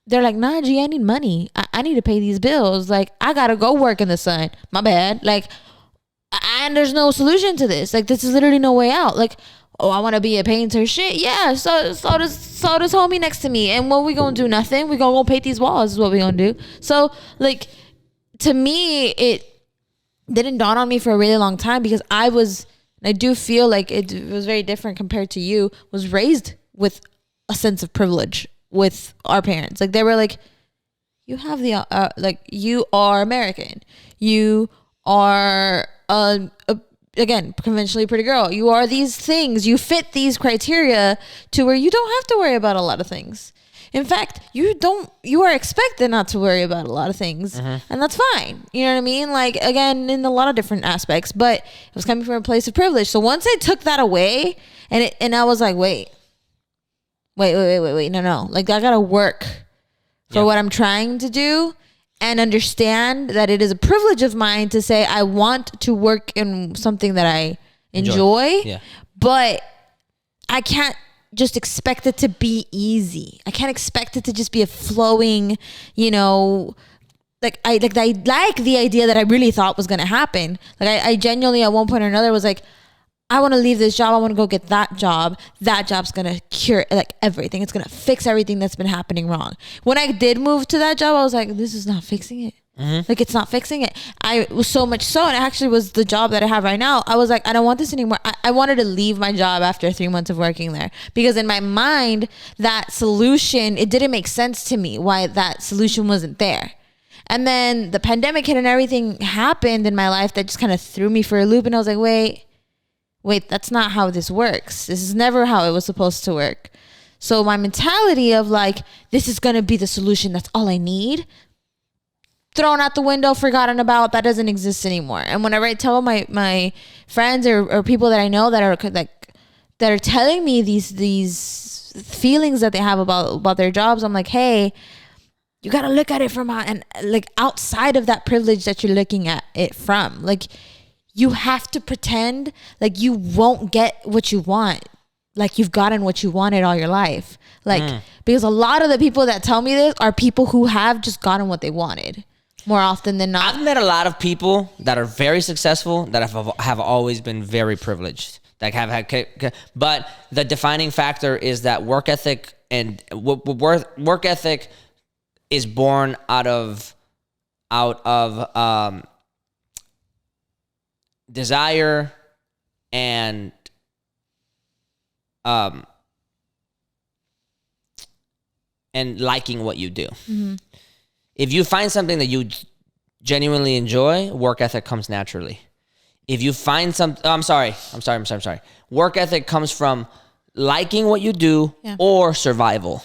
S2: They're like, nah, G, I need money. I need to pay these bills. Like, I got to go work in the sun. My bad. Like, and there's no solution to this. Like, this is literally no way out. Like, oh, I want to be a painter. Shit, yeah. So does homie next to me. And what we gonna do? Nothing. We gonna go paint these walls is what we gonna do. So, like, to me, it didn't dawn on me for a really long time, because I do feel like it was very different compared to you, was raised with a sense of privilege with our parents. Like, they were like, you have the, like, you are American. You are, again, conventionally pretty girl. You are these things. You fit these criteria to where you don't have to worry about a lot of things. In fact, you are expected not to worry about a lot of things. And that's fine. You know what I mean? Like, again, in a lot of different aspects, but it was coming from a place of privilege. So once I took that away, and I was like, wait, no. Like, I gotta work for what I'm trying to do, and understand that it is a privilege of mine to say I want to work in something that I enjoy. But I can't just expect it to be easy. I can't expect it to just be a flowing, I like the idea that I really thought was going to happen. Like, I genuinely at one point or another was like, I want to leave this job. I want to go get that job. That job's going to cure like everything. It's going to fix everything that's been happening wrong. When I did move to that job, I was like, this is not fixing it. Like, it's not fixing it. I was so much so, and it actually was the job that I have right now. I was like, I don't want this anymore. I wanted to leave my job after 3 months of working there, because in my mind, that solution, it didn't make sense to me why that solution wasn't there. And then the pandemic hit and everything happened in my life that just kind of threw me for a loop. And I was like, wait, that's not how this works. This is never how it was supposed to work. So my mentality of like, this is going to be the solution, that's all I need, thrown out the window, forgotten about, that doesn't exist anymore. And whenever I tell my friends or people that I know that are telling me these feelings that they have about their jobs, I'm like, hey, you got to look at it from outside of that privilege that you're looking at it from. Like, you have to pretend like you won't get what you want, like you've gotten what you wanted all your life. Like, because a lot of the people that tell me this are people who have just gotten what they wanted more often than not.
S1: I've met a lot of people that are very successful that have always been very privileged. Like, have had, but the defining factor is that work ethic, and work ethic is born out of desire and liking what you do. If you find something that you genuinely enjoy, work ethic comes naturally. If you find I'm sorry. Work ethic comes from liking what you do or survival.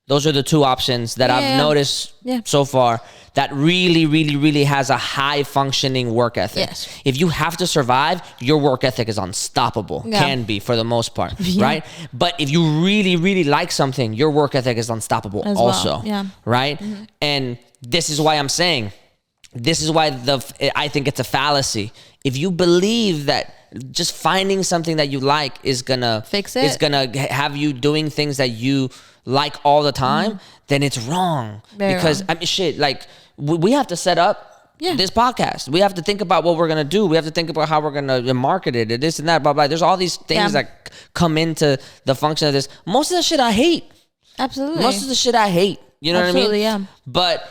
S1: Those are the two options that I've noticed so far that really, really, really has a high functioning work ethic. If you have to survive, your work ethic is unstoppable. Can be for the most part, right? But if you really, really like something, your work ethic is unstoppable as also, right? And this is why I'm saying, this is why I think it's a fallacy. If you believe that just finding something that you like is gonna
S2: fix it,
S1: is gonna have you doing things that you like all the time, then it's wrong. Because wrong. I mean, shit, like we have to set up this podcast. We have to think about what we're gonna do. We have to think about how we're gonna market it, and this and that, blah blah. There's all these things that come into the function of this. Most of the shit I hate.
S2: Absolutely.
S1: Most of the shit I hate. You know what I mean?
S2: Yeah.
S1: But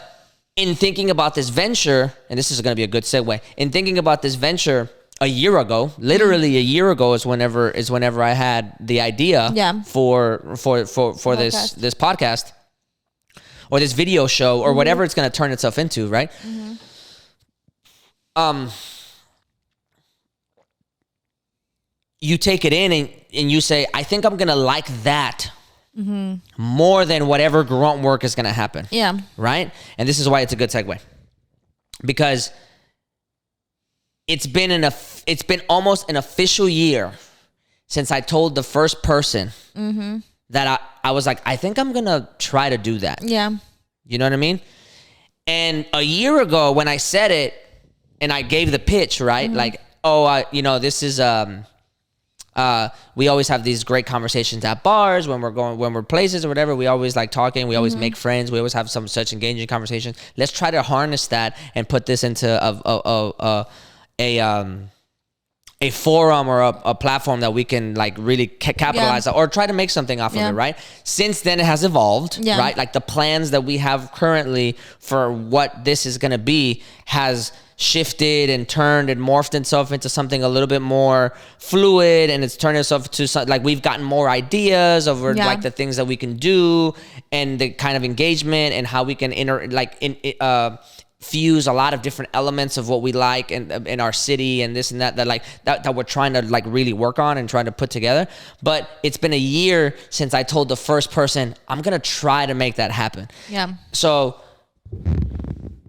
S1: in thinking about this venture, and this is gonna be a good segue. In thinking about this venture, a year ago, literally a year ago is whenever I had the idea for this podcast or this video show or whatever it's going to turn itself into, right? You take it in and you say, I think I'm going to like that more than whatever grunt work is going to happen.
S2: Yeah.
S1: Right? And this is why it's a good segue. Because it's been almost an official year since I told the first person that I was like, I think I'm going to try to do that.
S2: Yeah.
S1: You know what I mean? And a year ago when I said it and I gave the pitch, right? Like, this is, we always have these great conversations at bars when we're places or whatever. We always like talking. We always make friends. We always have some such engaging conversations. Let's try to harness that and put this into a forum or a platform that we can like really capitalize on or try to make something off of it, right? Since then it has evolved, right? Like the plans that we have currently for what this is going to be has shifted and turned and morphed itself into something a little bit more fluid, and it's turned itself to like we've gotten more ideas over like the things that we can do and the kind of engagement and how we can fuse a lot of different elements of what we like in our city and this and that we're trying to like really work on and trying to put together. But it's been a year since I told the first person I'm gonna try to make that happen. Yeah. So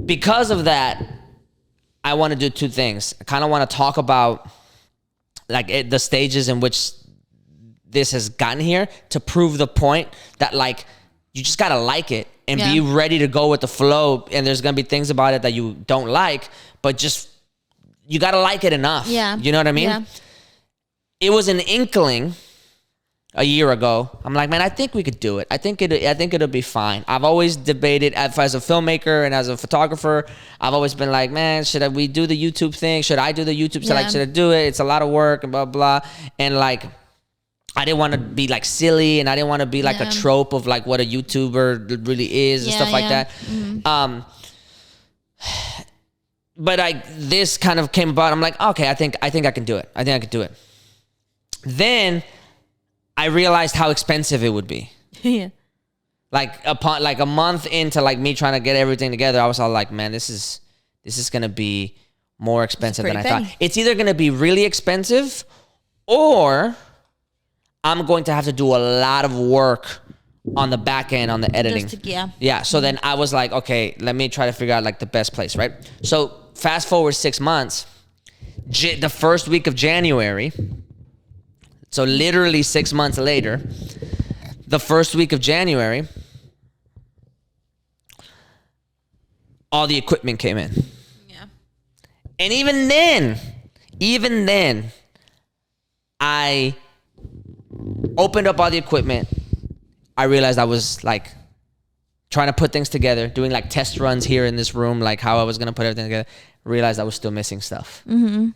S1: because of that, I want to do two things. I kind of want to talk about like the stages in which this has gotten here to prove the point that like you just gotta like it and be ready to go with the flow. And there's gonna be things about it that you don't like, but just you gotta like it enough. Yeah, you know what I mean? Yeah. It was an inkling a year ago. I'm like, man, I think we could do it. I think it'll be fine. I've always debated as a filmmaker and as a photographer. I've always been like, man, should we do the YouTube thing? Should I do the YouTube? So like, should I do it? It's a lot of work and blah blah. And like, I didn't want to be like silly, and I didn't want to be like a trope of like what a YouTuber really is and stuff like that. Mm-hmm. But this kind of came about. I'm like, okay, I think I can do it. I think I can do it. Then I realized how expensive it would be. Yeah. Like upon like a month into like me trying to get everything together, I was all like, man, this is gonna be more expensive than I thought. It's either gonna be really expensive or I'm going to have to do a lot of work on the back end, on the editing. Yeah. So then I was like, okay, let me try to figure out like the best place, right? So fast forward 6 months, the first week of January. So literally 6 months later, the first week of January, all the equipment came in. Yeah. And even then, I opened up all the equipment. I realized I was like trying to put things together, doing like test runs here in this room, like how I was going to put everything together. Realized I was still missing stuff. Mm-hmm. So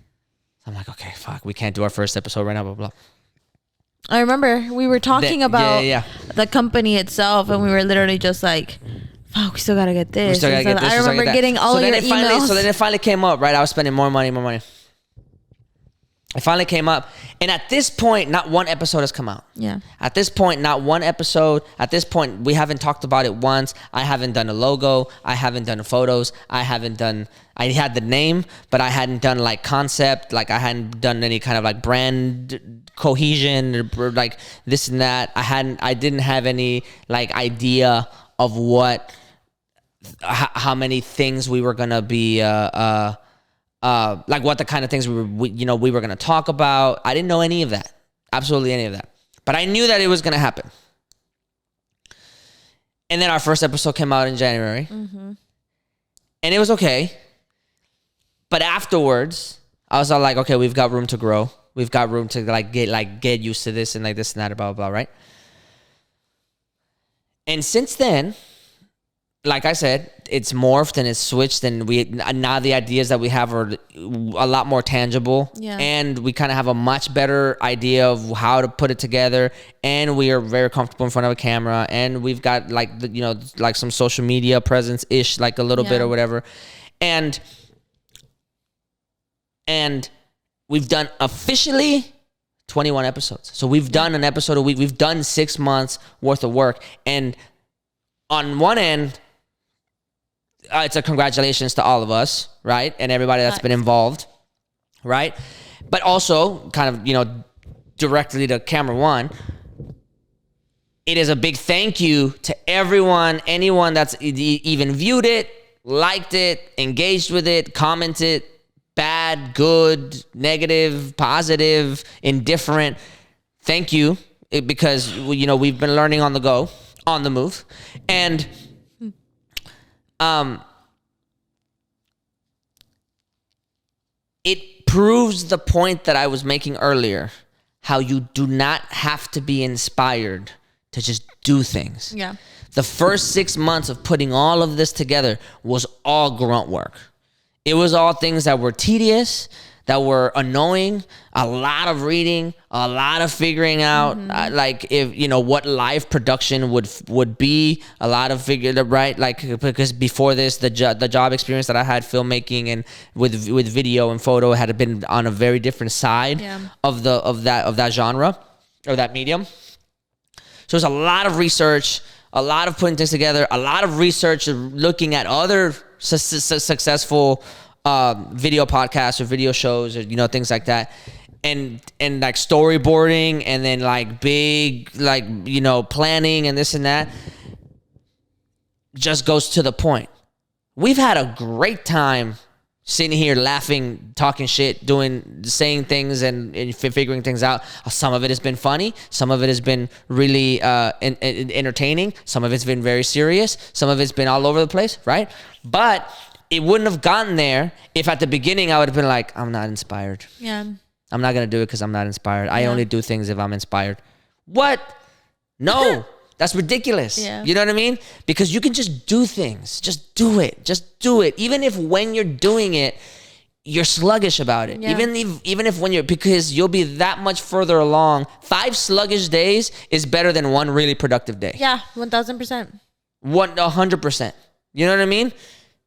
S1: I'm like, okay, fuck, we can't do our first episode right now, blah, blah.
S2: I remember we were talking about the company itself, and we were literally just like, fuck, we still got to get this. I remember getting all of your emails.
S1: So then it finally came up, right? I was spending more money. It finally came up. And at this point, not one episode has come out. Yeah. At this point, not one episode. At this point, we haven't talked about it once. I haven't done a logo. I haven't done photos. I had the name, but I hadn't done like concept. Like I hadn't done any kind of like brand cohesion or like this and that. I didn't have any like idea of how many things we were going to be, like what the kind of things we were going to talk about. I didn't know any of that. Absolutely any of that. But I knew that it was going to happen. And then our first episode came out in January. Mm-hmm. And it was okay. But afterwards, I was all like, okay, we've got room to grow. We've got room to get used to this and like this and that, blah, blah, blah, right? And since then, like I said, it's morphed and it's switched, and now the ideas that we have are a lot more tangible, and we kind of have a much better idea of how to put it together, and we are very comfortable in front of a camera, and we've got like like some social media presence ish, like a little bit or whatever, and we've done officially 21 episodes. So we've done an episode a week. We've done 6 months worth of work. And on one end, it's a congratulations to all of us, right? And everybody that's been involved, right? But also kind of, directly to camera one, it is a big thank you to anyone that's even viewed it, liked it, engaged with it, commented, bad, good, negative, positive, indifferent. Thank you, because we've been learning on the go, on the move, and it proves the point that I was making earlier, how you do not have to be inspired to just do things.
S2: Yeah.
S1: The first 6 months of putting all of this together was all grunt work. It was all things that were tedious, that were annoying, a lot of reading, a lot of figuring out, what live production would be, a lot of figuring, right? Like, because before this, the job experience that I had filmmaking and with video and photo had been on a very different side of that genre or that medium. So there's a lot of research, a lot of putting things together, a lot of research looking at other successful video podcasts or video shows or things like that, and like storyboarding, and then like big planning and this and that. Just goes to the point. We've had a great time sitting here laughing, talking shit, saying things and figuring things out. Some of it has been funny. Some of it has been really entertaining. Some of it's been very serious. Some of it's been all over the place, right? But it wouldn't have gotten there if at the beginning I would have been like, I'm not inspired.
S2: Yeah.
S1: I'm not going to do it because I'm not inspired. I only do things if I'm inspired. What? No. That's ridiculous.
S2: Yeah.
S1: You know what I mean? Because you can just do things. Just do it. Just do it. Even if when you're doing it, you're sluggish about it. Yeah. Even if when because you'll be that much further along. 5 sluggish days is better than 1 really productive day.
S2: Yeah, 1,000%.
S1: 100%. You know what I mean?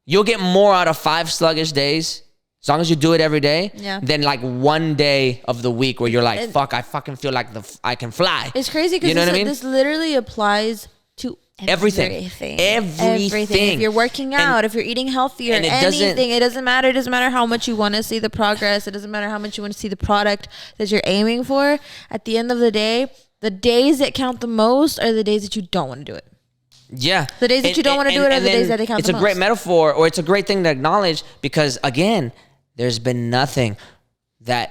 S1: You'll get more out of 5 sluggish days, as long as you do it every day, than like 1 day of the week where you're like, fuck, I fucking feel like I can fly.
S2: It's crazy because this literally applies to everything. Everything. If you're working out, if you're eating healthy or anything, it doesn't matter. It doesn't matter how much you want to see the progress. It doesn't matter how much you want to see the product that you're aiming for. At the end of the day, the days that count the most are the days that you don't want to do it.
S1: Yeah.
S2: The days that you don't want to do it are the days that they count the most.
S1: It's a great metaphor, or it's a great thing to acknowledge, because again, there's been nothing about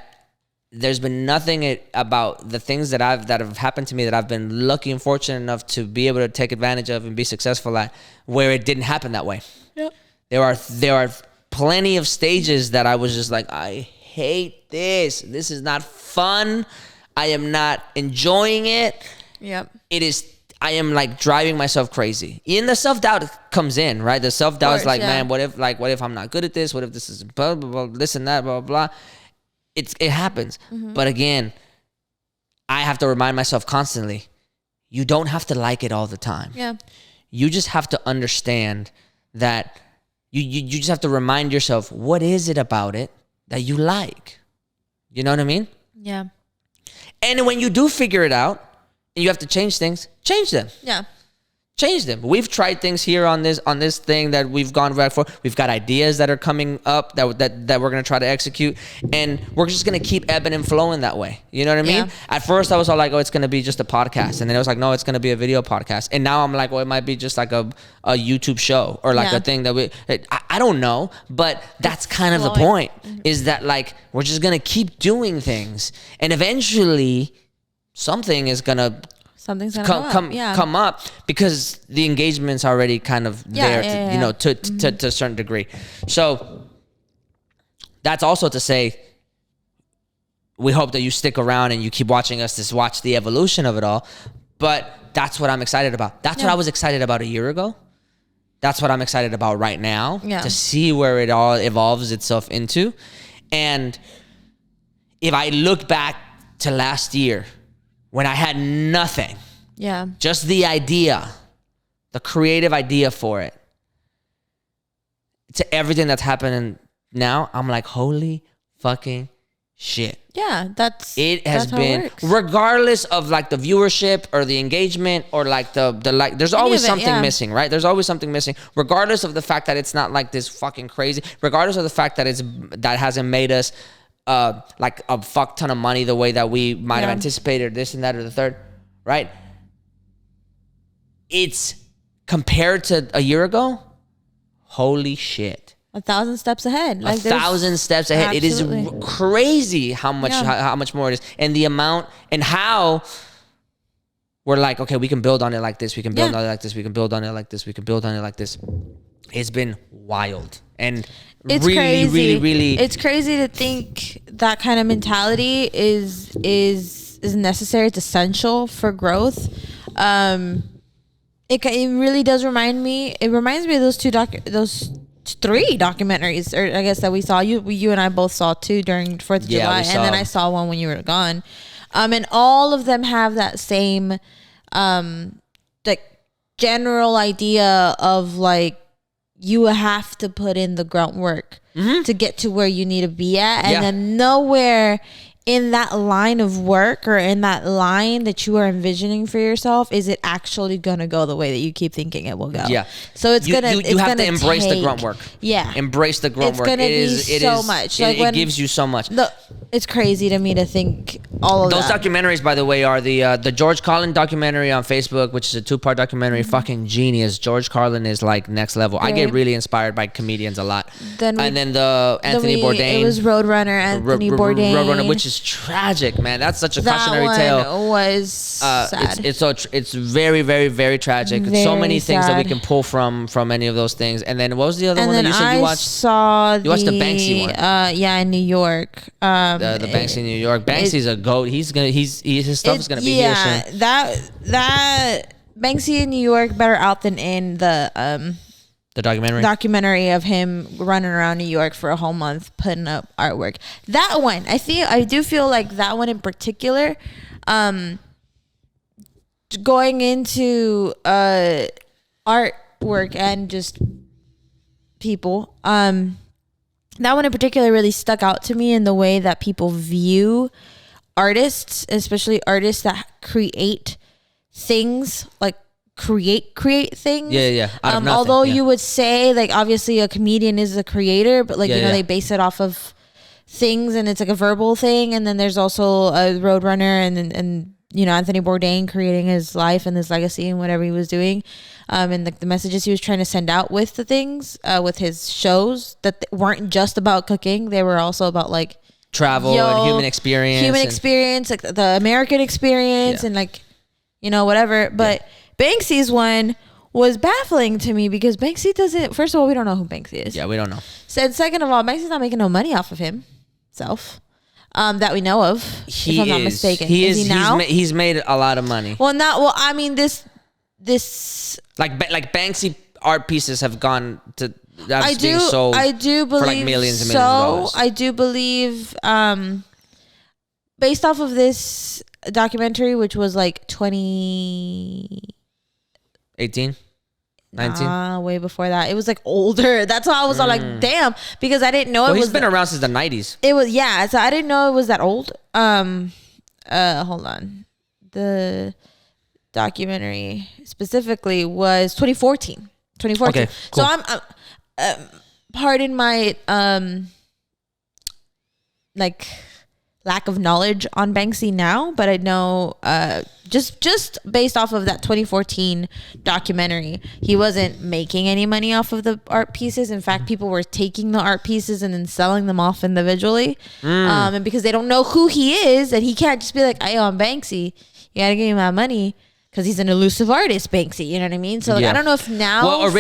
S1: the things that have happened to me that I've been lucky and fortunate enough to be able to take advantage of and be successful at, where it didn't happen that way. Yep. There are plenty of stages that I was just like, I hate this. This is not fun. I am not enjoying it. Yep. I am like driving myself crazy. And the self-doubt comes in, right? The self-doubt is like, man, what if I'm not good at this? What if this is blah, blah, blah, this and that, blah, blah, blah. It happens. Mm-hmm. But again, I have to remind myself constantly, you don't have to like it all the time. Yeah. You just have to understand that you just have to remind yourself, what is it about it that you like? You know what I mean? Yeah. And when you do figure it out, and you have to change things, change them. Yeah. Change them. We've tried things here on this thing that we've gone back for. We've got ideas that are coming up that we're going to try to execute, and we're just going to keep ebbing and flowing that way. You know what I mean? Yeah. At first I was all like, oh, it's going to be just a podcast. And then it was like, no, it's going to be a video podcast. And now I'm like, well, it might be just like a YouTube show or like a thing that I don't know, but that's kind of the point, is that like, we're just going to keep doing things, and eventually something's gonna come up, because the engagement's already kind of there, to a certain degree. So that's also to say, we hope that you stick around and you keep watching us, to watch the evolution of it all. But that's what I'm excited about. That's what I was excited about a year ago. That's what I'm excited about right now, to see where it all evolves itself into. And if I look back to last year, when I had nothing, just the idea, the creative idea for it, to everything that's happening now, I'm like, holy fucking shit.
S2: Yeah,
S1: It has
S2: that's how
S1: been,
S2: it works.
S1: regardless of like the viewership or the engagement or like the like, there's always
S2: of it,
S1: something
S2: yeah.
S1: missing, right? There's always something missing, regardless of the fact that it's not like this fucking crazy, regardless of the fact that that hasn't made us like a fuck ton of money the way that we might have anticipated, this and that or the third, right? It's compared to a year ago, holy shit.
S2: 1,000 steps ahead. Like
S1: 1,000 steps ahead.
S2: Absolutely.
S1: It is crazy how much how much more it is, and the amount and how we're like, okay, we can build on it like this. We can build on it like this. We can build on it like this. We can build on it like this. It's been wild and
S2: It's
S1: really,
S2: crazy.
S1: really.
S2: It's crazy to think that kind of mentality is necessary. It's essential for growth. It really does remind me. It reminds me of those three documentaries, or I guess that we saw. You and I both saw two during 4th of July, and then I saw one when you were gone. And all of them have that same, like, general idea of like, you have to put in the grunt work to get to where you need to be at, and then nowhere in that line of work or in that line that you are envisioning for yourself is it actually gonna go the way that you keep thinking it will go. Yeah. So it's gonna
S1: you have to embrace the grunt work.
S2: Yeah.
S1: Embrace the grunt work.
S2: It is much. Like
S1: it gives you so much.
S2: It's crazy to me to think all of
S1: those
S2: that.
S1: documentaries, by the way, are the George Carlin documentary on Facebook, which is a 2-part documentary. Fucking genius. George Carlin is like next level. I get really inspired by comedians a lot. And then the Anthony Bourdain.
S2: It was Roadrunner, Anthony Bourdain.
S1: Roadrunner, which is tragic, man. That's such a cautionary tale.
S2: That one was sad.
S1: It's very, very, very tragic.
S2: Very
S1: so many things that we
S2: sad.
S1: can pull from any of those things. And then what was the other one that you said you watched?
S2: You
S1: watched the Banksy one.
S2: Yeah, in New York.
S1: The Banksy in New York. Banksy's a goat. His stuff is gonna be here soon.
S2: That Banksy in New York, better out than in the documentary of him running around New York for a whole month putting up artwork. That one, I do feel like that one in particular, going into artwork and just people, that one in particular really stuck out to me in the way that people view artists, especially artists that create things, like create things.
S1: Yeah. Out of nothing,
S2: although you would say, like, obviously a comedian is a creator, but like, they base it off of things and it's like a verbal thing. And then there's also a Roadrunner and Anthony Bourdain creating his life and his legacy and whatever he was doing. And the messages he was trying to send out with the things, with his shows that weren't just about cooking. They were also about like
S1: travel and human experience,
S2: like the American experience and like, whatever. But Banksy's one was baffling to me because Banksy doesn't, first of all, we don't know who Banksy is.
S1: Yeah, we don't know.
S2: Second of all, Banksy's not making no money off of himself. That we know of, if I'm not mistaken. Is he now?
S1: He's made a lot of money.
S2: I mean, this
S1: like Banksy art pieces have gone to
S2: I do believe
S1: for like millions and millions of dollars.
S2: I do believe, based off of this documentary, which was like 2018, 19, way before that. It was like older. That's why I was all like, damn, because I didn't know
S1: he's been around since the 90s.
S2: It was, so I didn't know it was that old. Hold on. The documentary specifically was 2014. Okay, cool. So I'm pardon my like lack of knowledge on Banksy now, but I know just based off of that 2014 documentary, he wasn't making any money off of the art pieces. In fact, people were taking the art pieces and then selling them off individually. And because they don't know who he is, and he can't just be like, "Hey, I'm Banksy. You gotta give me my money." Because he's an elusive artist, Banksy. You know what I mean? So like, I don't know if now. Well,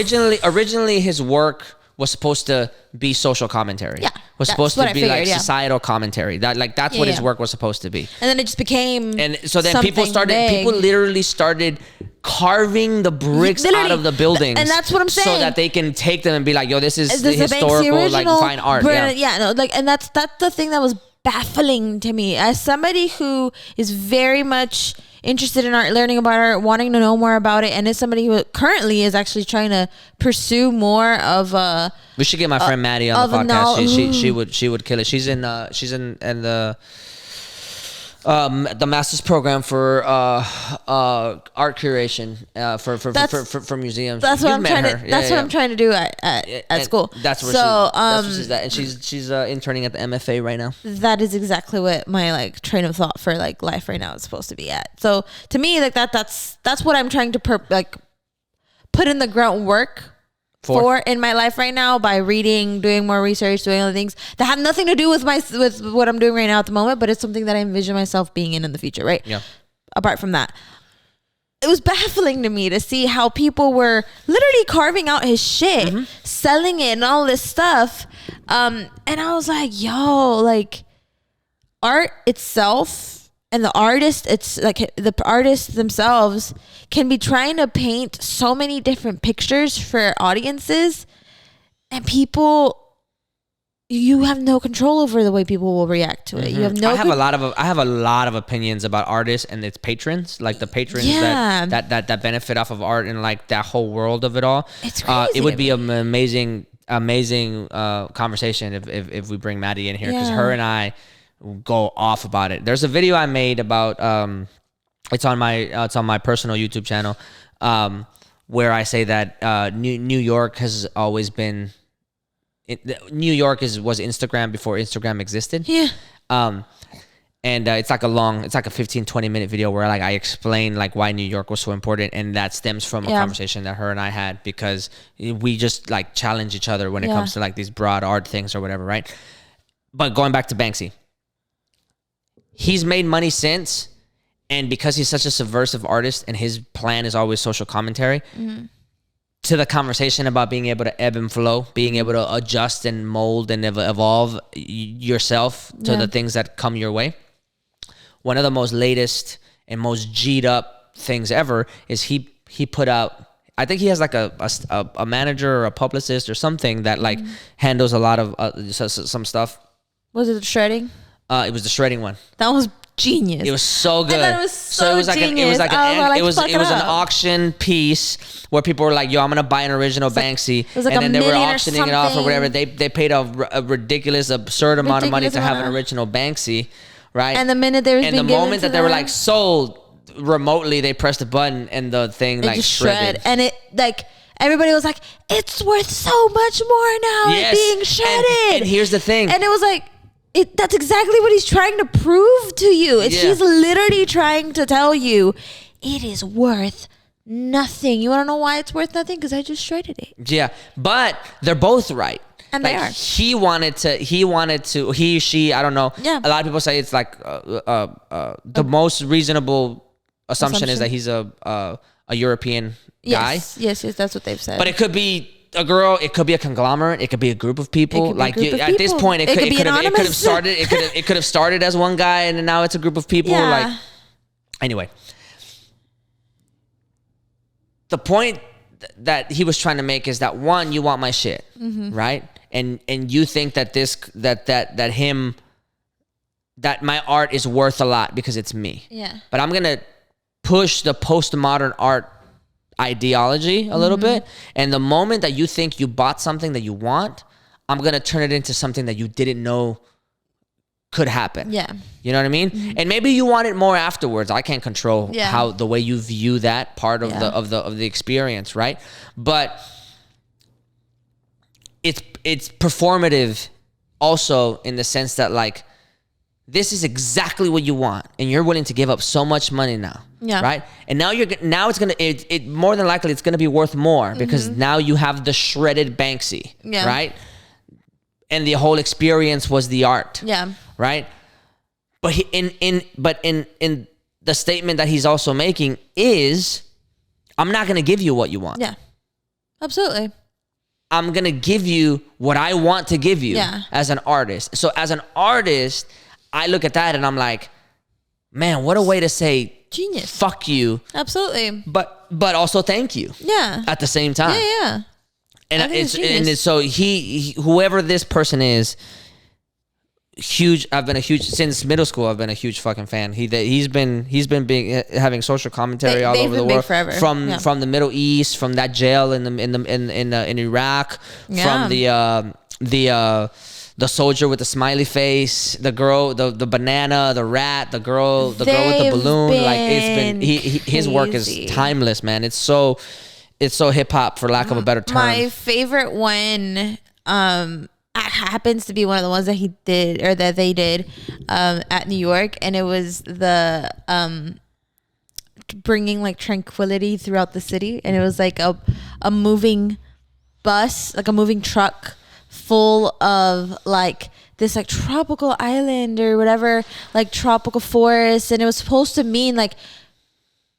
S1: originally his work was supposed to be social commentary. Yeah, was supposed to be like societal commentary. That's what his work was supposed to be.
S2: And then it just became.
S1: And so then people literally started carving the bricks out of the buildings.
S2: And that's what I'm saying.
S1: So that they can take them and be like, "Yo, this is the historical, like, fine art."
S2: And that's the thing that was baffling to me as somebody who is very much interested in art, learning about art, wanting to know more about it, and is somebody who currently is actually trying to pursue more of
S1: we should get my friend Maddie on the podcast. She would kill it. She's in the master's program for art curation for museums.
S2: That's what I'm trying to. That's what I'm trying to do at school.
S1: That's where that's what she's at, and she's interning at the MFA right now.
S2: That is exactly what my like train of thought for like life right now is supposed to be at. So to me, like that's what I'm trying to put in the grunt work for in my life right now by reading, doing more research, doing other things that have nothing to do with what I'm doing right now at the moment, but it's something that I envision myself being in the future, right?
S1: Yeah.
S2: Apart from that, it was baffling to me to see how people were literally carving out his shit, selling it and all this stuff. And I was like, yo, like art itself and the artist, it's like the artists themselves can be trying to paint so many different pictures for audiences, and you have no control over the way people will react to it. You have no.
S1: I have a lot of opinions about artists and its patrons, like the patrons that benefit off of art and like that whole world of it all.
S2: It's crazy.
S1: It would be an amazing conversation if we bring Maddie in here, because her and I go off about it. There's a video I made about it's on my personal YouTube channel, where I say that New York has always been New York was Instagram before Instagram existed.
S2: Yeah.
S1: And it's like a 15-20 minute video where like I explain like why New York was so important, and that stems from a conversation that her and I had, because we just like challenge each other when it comes to like these broad art things or whatever, right? But going back to Banksy, he's made money since, and because he's such a subversive artist and his plan is always social commentary, to the conversation about being able to ebb and flow, being able to adjust and mold and evolve yourself to the things that come your way. One of the most latest and most G'd up things ever is he put out, I think he has like a manager or a publicist or something that like handles a lot of some stuff.
S2: Was it the shredding?
S1: It was the shredding one.
S2: That was genius.
S1: It was so good.
S2: It was so
S1: genius. It was an auction piece where people were like, "Yo, I'm gonna buy an original Banksy,"
S2: it was like
S1: and then they were
S2: $1 million
S1: auctioning it off or whatever. They paid a ridiculous, absurd amount of money to have an original Banksy, right?
S2: And the minute they
S1: moment that they were like sold remotely, they pressed a button and the thing like shredded.
S2: And it like everybody was like, "It's worth so much more now.
S1: Yes.
S2: It's being shredded."
S1: And here's the thing.
S2: And it was like, that's exactly what he's trying to prove to you. He's literally trying to tell you it is worth nothing. You want to know why it's worth nothing? Because I just shredded it.
S1: Yeah, but they're both right.
S2: And
S1: like,
S2: they are.
S1: She, I don't know.
S2: Yeah.
S1: A lot of people say it's like the most reasonable assumption is that he's a European guy.
S2: Yes, that's what they've said.
S1: But it could be a girl, it could be a conglomerate, it could be a group of people. Like at this point, it could have started as one guy, and then now it's a group of people.
S2: Yeah.
S1: Like, anyway, the point that he was trying to make is that, one, you want my shit, right? And you think that that my art is worth a lot because it's me.
S2: Yeah.
S1: But I'm gonna push the postmodern art ideology a little bit, and the moment that you think you bought something that you want, I'm gonna turn it into something that you didn't know could happen.
S2: Yeah.
S1: You know what I mean? And maybe you want it more afterwards. I can't control how the way you view that part of the experience, right? But it's performative also, in the sense that like, this is exactly what you want, and you're willing to give up so much money now, right? And now it's gonna more than likely it's gonna be worth more, because now you have the shredded Banksy, right? And the whole experience was the art, right? But in the statement that he's also making is, I'm not gonna give you what you want.
S2: Yeah, absolutely.
S1: I'm gonna give you what I want to give you as an artist. So as an artist, I look at that and I'm like, man, what a way to say
S2: genius.
S1: Fuck you.
S2: Absolutely.
S1: But also thank you.
S2: Yeah.
S1: At the same time.
S2: Yeah.
S1: And so he whoever this person is, huge. I've been a huge since middle school. I've been a huge fucking fan. He's been having social commentary all over the world
S2: forever.
S1: from the Middle East, from that jail in Iraq, from the soldier with the smiley face, the girl, the banana, the rat, the girl with the balloon. Like it's been his work is timeless, man. It's so hip hop, for lack of a better term.
S2: My favorite one happens to be one of the ones that he did, or that they did at New York, and it was the bringing like tranquility throughout the city, and it was like a moving bus, like a moving truck full of like this like tropical island or whatever, like tropical forest, and it was supposed to mean like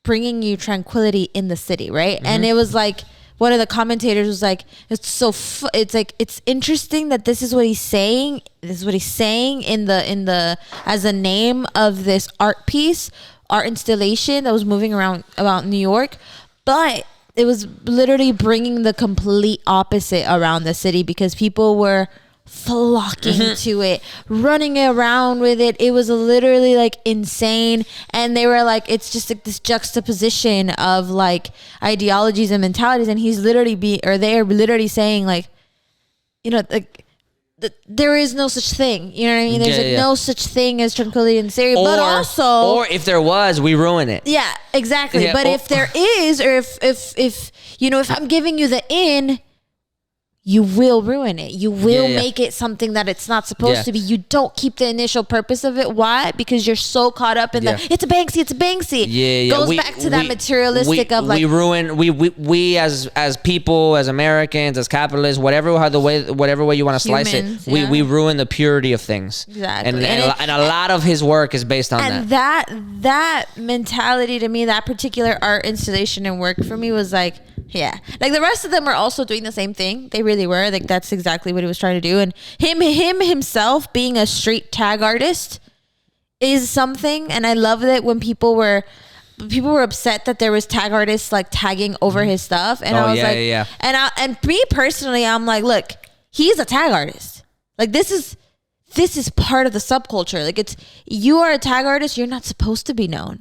S2: bringing you tranquility in the city, right? Mm-hmm. And it was like, one of the commentators was like, it's interesting that this is what he's saying. This is what he's saying in the as a name of this art piece, art installation that was moving around about New York, but it was literally bringing the complete opposite around the city, because people were flocking to it, running around with it. It was literally like insane, and they were like, it's just like this juxtaposition of like ideologies and mentalities, and he's literally they are literally saying like, you know, like there is no such thing, you know what I mean? There's no such thing as tranquility in the city, but also,
S1: or if there was, we ruin it.
S2: Yeah, exactly. But if there is, or if you know, if I'm giving you the in, you will ruin it. You will make it something that it's not supposed to be. You don't keep the initial purpose of it. Why? Because you're so caught up in it's a Banksy. Goes back to that materialistic of like,
S1: we ruin we as people, as Americans, as capitalists, whatever way you want to slice it, we ruin the purity of things.
S2: Exactly.
S1: And a lot of his work is based on that.
S2: And that mentality, to me, that particular art installation and work for me was like, yeah, like the rest of them were also doing the same thing. They really were. Like that's exactly what he was trying to do. And him himself being a street tag artist is something. And I love that when people were upset that there was tag artists like tagging over his stuff. And I was like, and me personally, I'm like, look, he's a tag artist. Like this is part of the subculture. Like you are a tag artist. You're not supposed to be known.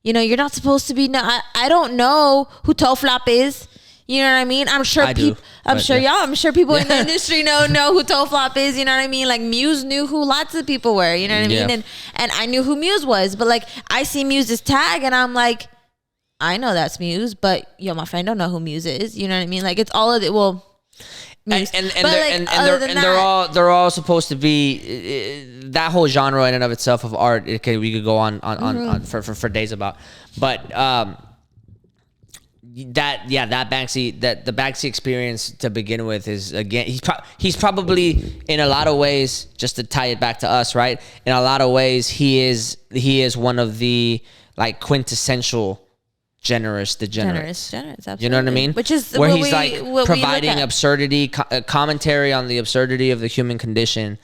S2: You know, you're not supposed to be. I don't know who Toe Flop is. You know what I mean? I'm sure people. I'm sure people in the industry know who Toe Flop is. You know what I mean? Like Muse knew who lots of people were. You know what I mean? And I knew who Muse was. But like I see Muse's tag, and I'm like, I know that's Muse, but my friend don't know who Muse is. You know what I mean? Like it's all of it. Well.
S1: And they're all supposed to be that whole genre in and of itself of art. We could go on for days about, but that the Banksy experience to begin with is, again, he's probably in a lot of ways, just to tie it back to us, right? In a lot of ways, he is one of the like quintessential generous degenerates. Absolutely. You know what I mean?
S2: Which is
S1: where he's like providing absurdity, commentary on the absurdity of the human condition,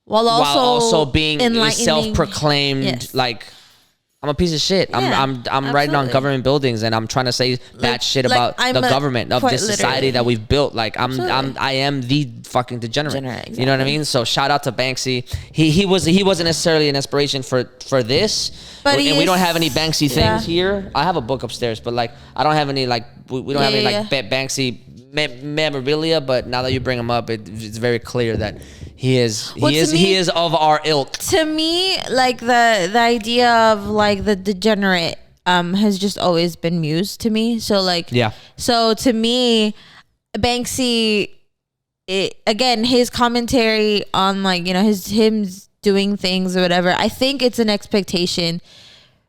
S1: while also being self-proclaimed like, I'm a piece of shit. I'm writing on government buildings, and I'm trying to say bad shit about the government of this society that we've built. Like I am the fucking degenerate. Exactly. You know what I mean? So shout out to Banksy. He wasn't necessarily an inspiration for this, but we don't have any Banksy things here. I have a book upstairs, but like I don't have any like we don't have any like Banksy memorabilia. But now that you bring him up, it's very clear that he is of our ilk.
S2: To me, like the idea of like the degenerate has just always been Muse to me. So like so to me, Banksy, again, his commentary on like, you know, him doing things or whatever, I think it's an expectation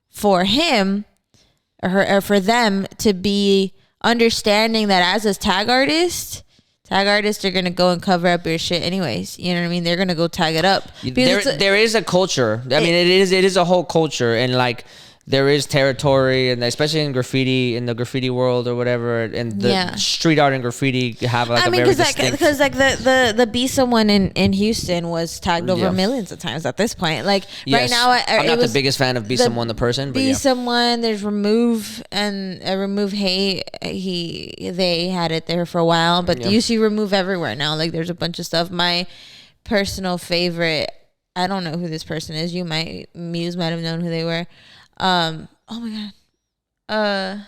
S2: for him or for them to be understanding that as a tag artists are gonna go and cover up your shit anyways. You know what I mean? They're gonna go tag it up.
S1: There is a culture. I mean, it is a whole culture, and like there is territory, and especially in the graffiti world or whatever, and the street art and graffiti have like very distinct.
S2: Because like the Be Someone in Houston was tagged over millions of times at this point. Like right now,
S1: I'm not the biggest fan of Be Someone the person, but
S2: Be Someone. There's Remove and Remove Hate. They had it there for a while, but you see Remove everywhere now. Like there's a bunch of stuff. My personal favorite I don't know who this person is. Muse might have known who they were. Oh my god.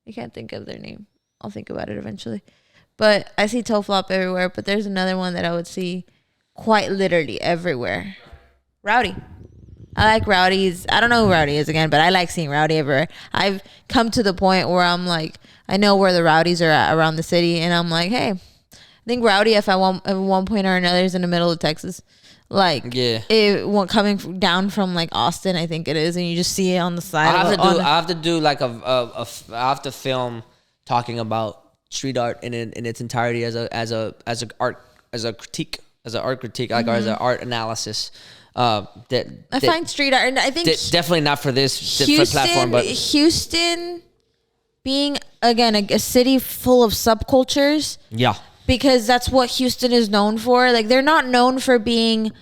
S2: I can't think of their name. I'll think about it eventually. But I see toe flop everywhere. But there's another one that I would see quite literally everywhere. Rowdy. I like Rowdy's. I don't know who Rowdy is again, but I like seeing Rowdy everywhere. I've come to the point where I'm like, I know where the Rowdies are at around the city, and I'm like, hey, I think Rowdy, if at one point or another, is in the middle of Texas. Like, coming down from like Austin, I think it is, and you just see it on the side. I have to do like I have to film talking about street art in its entirety as art critique, like, or as an art analysis. I find street art, and I think
S1: definitely not for this platform, but
S2: Houston being again a city full of subcultures.
S1: Yeah. Because
S2: that's what Houston is known for. Like, they're not known for being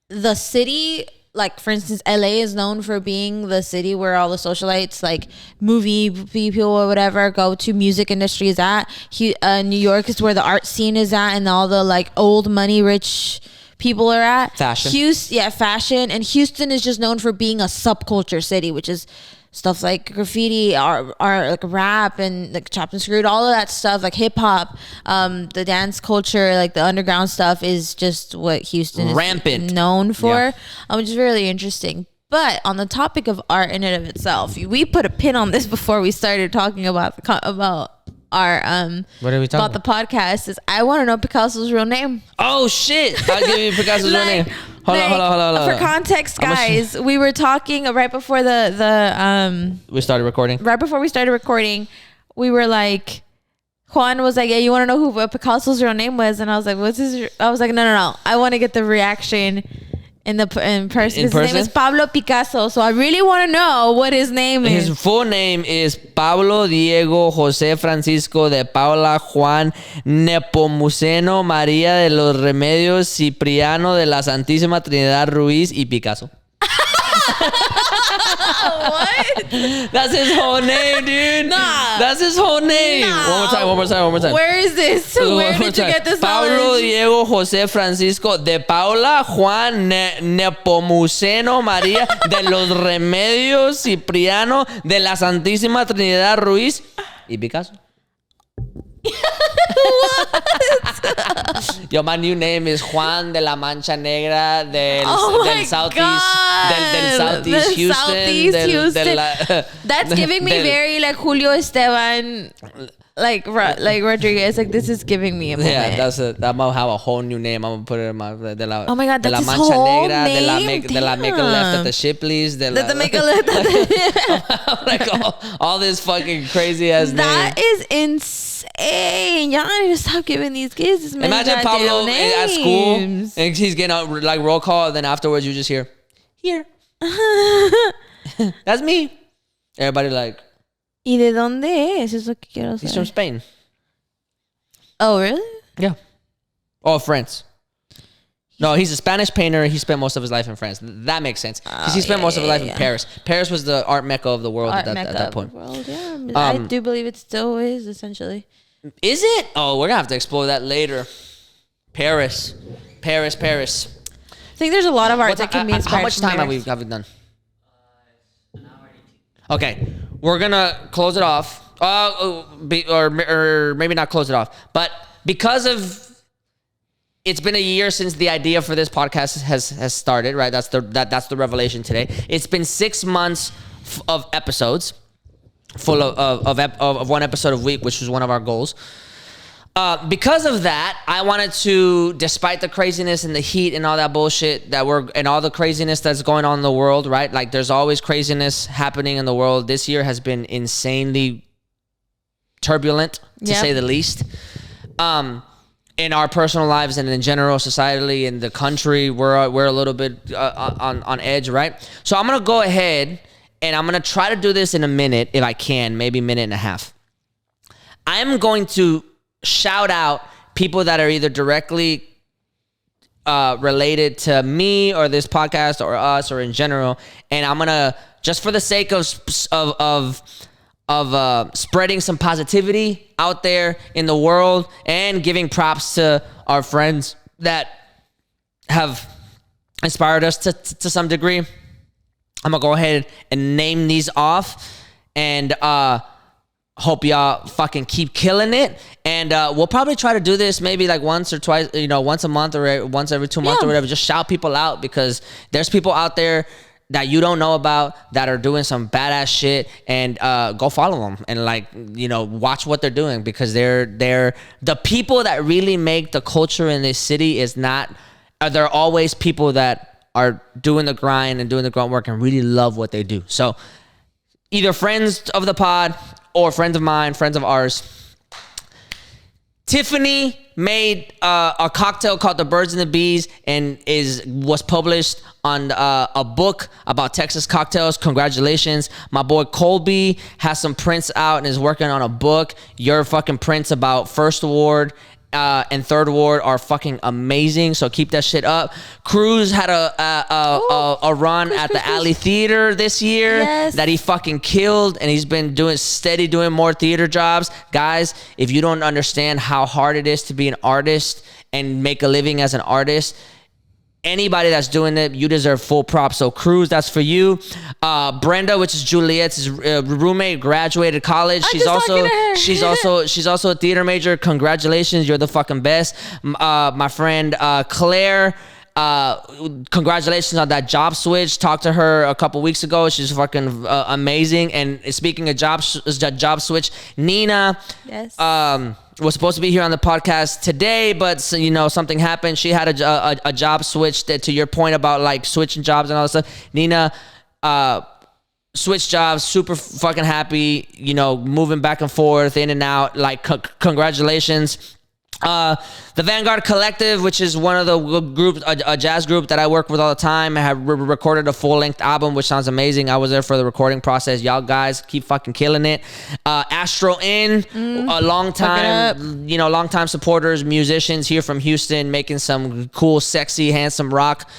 S2: the city. Like, for instance, LA is known for being the city where all the socialites, like movie people or whatever, go to. Music industry is at. New York is where the art scene is at, and all the like old money rich people are at.
S1: Fashion.
S2: Fashion. And Houston is just known for being a subculture city, which is stuff like graffiti, art, like rap, and like chopped and screwed, all of that stuff, like hip hop, the dance culture, like the underground stuff is just what Houston is known for. Which is really interesting. But on the topic of art in and of itself, we put a pin on this before we started talking about our
S1: what are we talking
S2: about the podcast. Is I want to know Picasso's real name.
S1: Oh shit! I'll give you Picasso's real name. Hold on.
S2: For context, guys, we were talking right before
S1: we started recording.
S2: Right before we started recording, we were like, Juan was like, "Yeah, you want to know who Picasso's real name was?" And I was like, "What's his?" I was like, "No. I want to get the reaction in person. His name is Pablo Picasso, so I really want to know what his name is."
S1: His full name is Pablo Diego José Francisco de Paula Juan Nepomuceno María de los Remedios Cipriano de la Santísima Trinidad Ruiz y Picasso.
S2: What?
S1: That's his whole name, dude.
S2: Nah.
S1: That's his whole name.
S2: Nah.
S1: One more time.
S2: Where is this? Where did you get this
S1: Pablo
S2: knowledge?
S1: Diego José Francisco de Paula Juan Nepomuceno María de los Remedios Cipriano de la Santísima Trinidad Ruiz y Picasso.
S2: What?
S1: Yo, my new name is Juan de la Mancha Negra del Southeast Houston.
S2: That's giving me very like Julio Esteban, like Rodriguez. Like, this is giving me a moment.
S1: Yeah, I'm gonna have a whole new name. I'm gonna put it in my
S2: oh my god, that's
S1: de la
S2: his
S1: Mancha
S2: whole
S1: Negra,
S2: name?
S1: de la make a left at the Shipleys,
S2: make a left.
S1: Like all this fucking crazy ass name.
S2: That is insane. Y'all need to stop giving these kids this many
S1: Imagine Pablo
S2: names.
S1: At school and he's getting out like roll call, and then afterwards you just hear, "Here." That's me. Everybody like,
S2: ¿Y de dónde es? Es lo que quiero saber.
S1: He's from Spain.
S2: Oh, really?
S1: Yeah. Oh, France. No, he's a Spanish painter. He spent most of his life in France. That makes sense. Because he spent most of his life in Paris. Paris was the art mecca of the world at that point.
S2: I do believe it still is, essentially.
S1: Is it? Oh, we're going to have to explore that later. Paris.
S2: I think there's a lot of art that can be inspired.
S1: How much time have we done? Okay. We're going to close it off. Or maybe not close it off. But because of... It's been a year since the idea for this podcast has started, right? That's the revelation today. It's been 6 months of episodes, full of one episode a week, which was one of our goals. Because of that, I wanted to, despite the craziness and the heat and all that bullshit and all the craziness that's going on in the world, right? Like, there's always craziness happening in the world. This year has been insanely turbulent, to say the least. In our personal lives and in general, societally, in the country, we're a little bit on edge, right? So I'm gonna go ahead and I'm gonna try to do this in a minute, if I can, maybe a minute and a half. I am going to shout out people that are either directly related to me or this podcast or us or in general, and I'm gonna, just for the sake of spreading some positivity out there in the world and giving props to our friends that have inspired us to some degree. I'm gonna go ahead and name these off, and hope y'all fucking keep killing it. And we'll probably try to do this maybe like once or twice, once a month or once every 2 months or whatever. Just shout people out, because there's people out there that you don't know about that are doing some badass shit, and go follow them and watch what they're doing, because they're the people that really make the culture in this city. They're always people that are doing the grind and doing the grunt work and really love what they do. So either friends of the pod or friends of mine, friends of ours. Tiffany made a cocktail called the Birds and the Bees, and was published on a book about Texas cocktails. Congratulations. My boy Colby has some prints out and is working on a book. Your fucking prints about First Award and Third Ward are fucking amazing, so keep that shit up. Cruz had a run at the Alley Theater this year that he fucking killed, and he's been doing more theater jobs. Guys, if you don't understand how hard it is to be an artist and make a living as an artist, anybody that's doing it, you deserve full props. So Cruz, that's for you. Brenda, which is Juliet's roommate, graduated college. She's also a theater major. Congratulations, you're the fucking best. My friend Claire, congratulations on that job switch. Talked to her a couple weeks ago. She's fucking amazing. And speaking of job switch, Nina, was supposed to be here on the podcast today, but something happened. She had a job switch. That, to your point about like switching jobs and all that stuff, Nina switched jobs, super fucking happy, moving back and forth, in and out. Like, congratulations. The Vanguard Collective, which is one of the groups, a jazz group that I work with all the time, I have recorded a full-length album, which sounds amazing. I was there for the recording process. Y'all guys keep fucking killing it. Astro Inn, a long time supporters, musicians here from Houston, making some cool, sexy, handsome rock.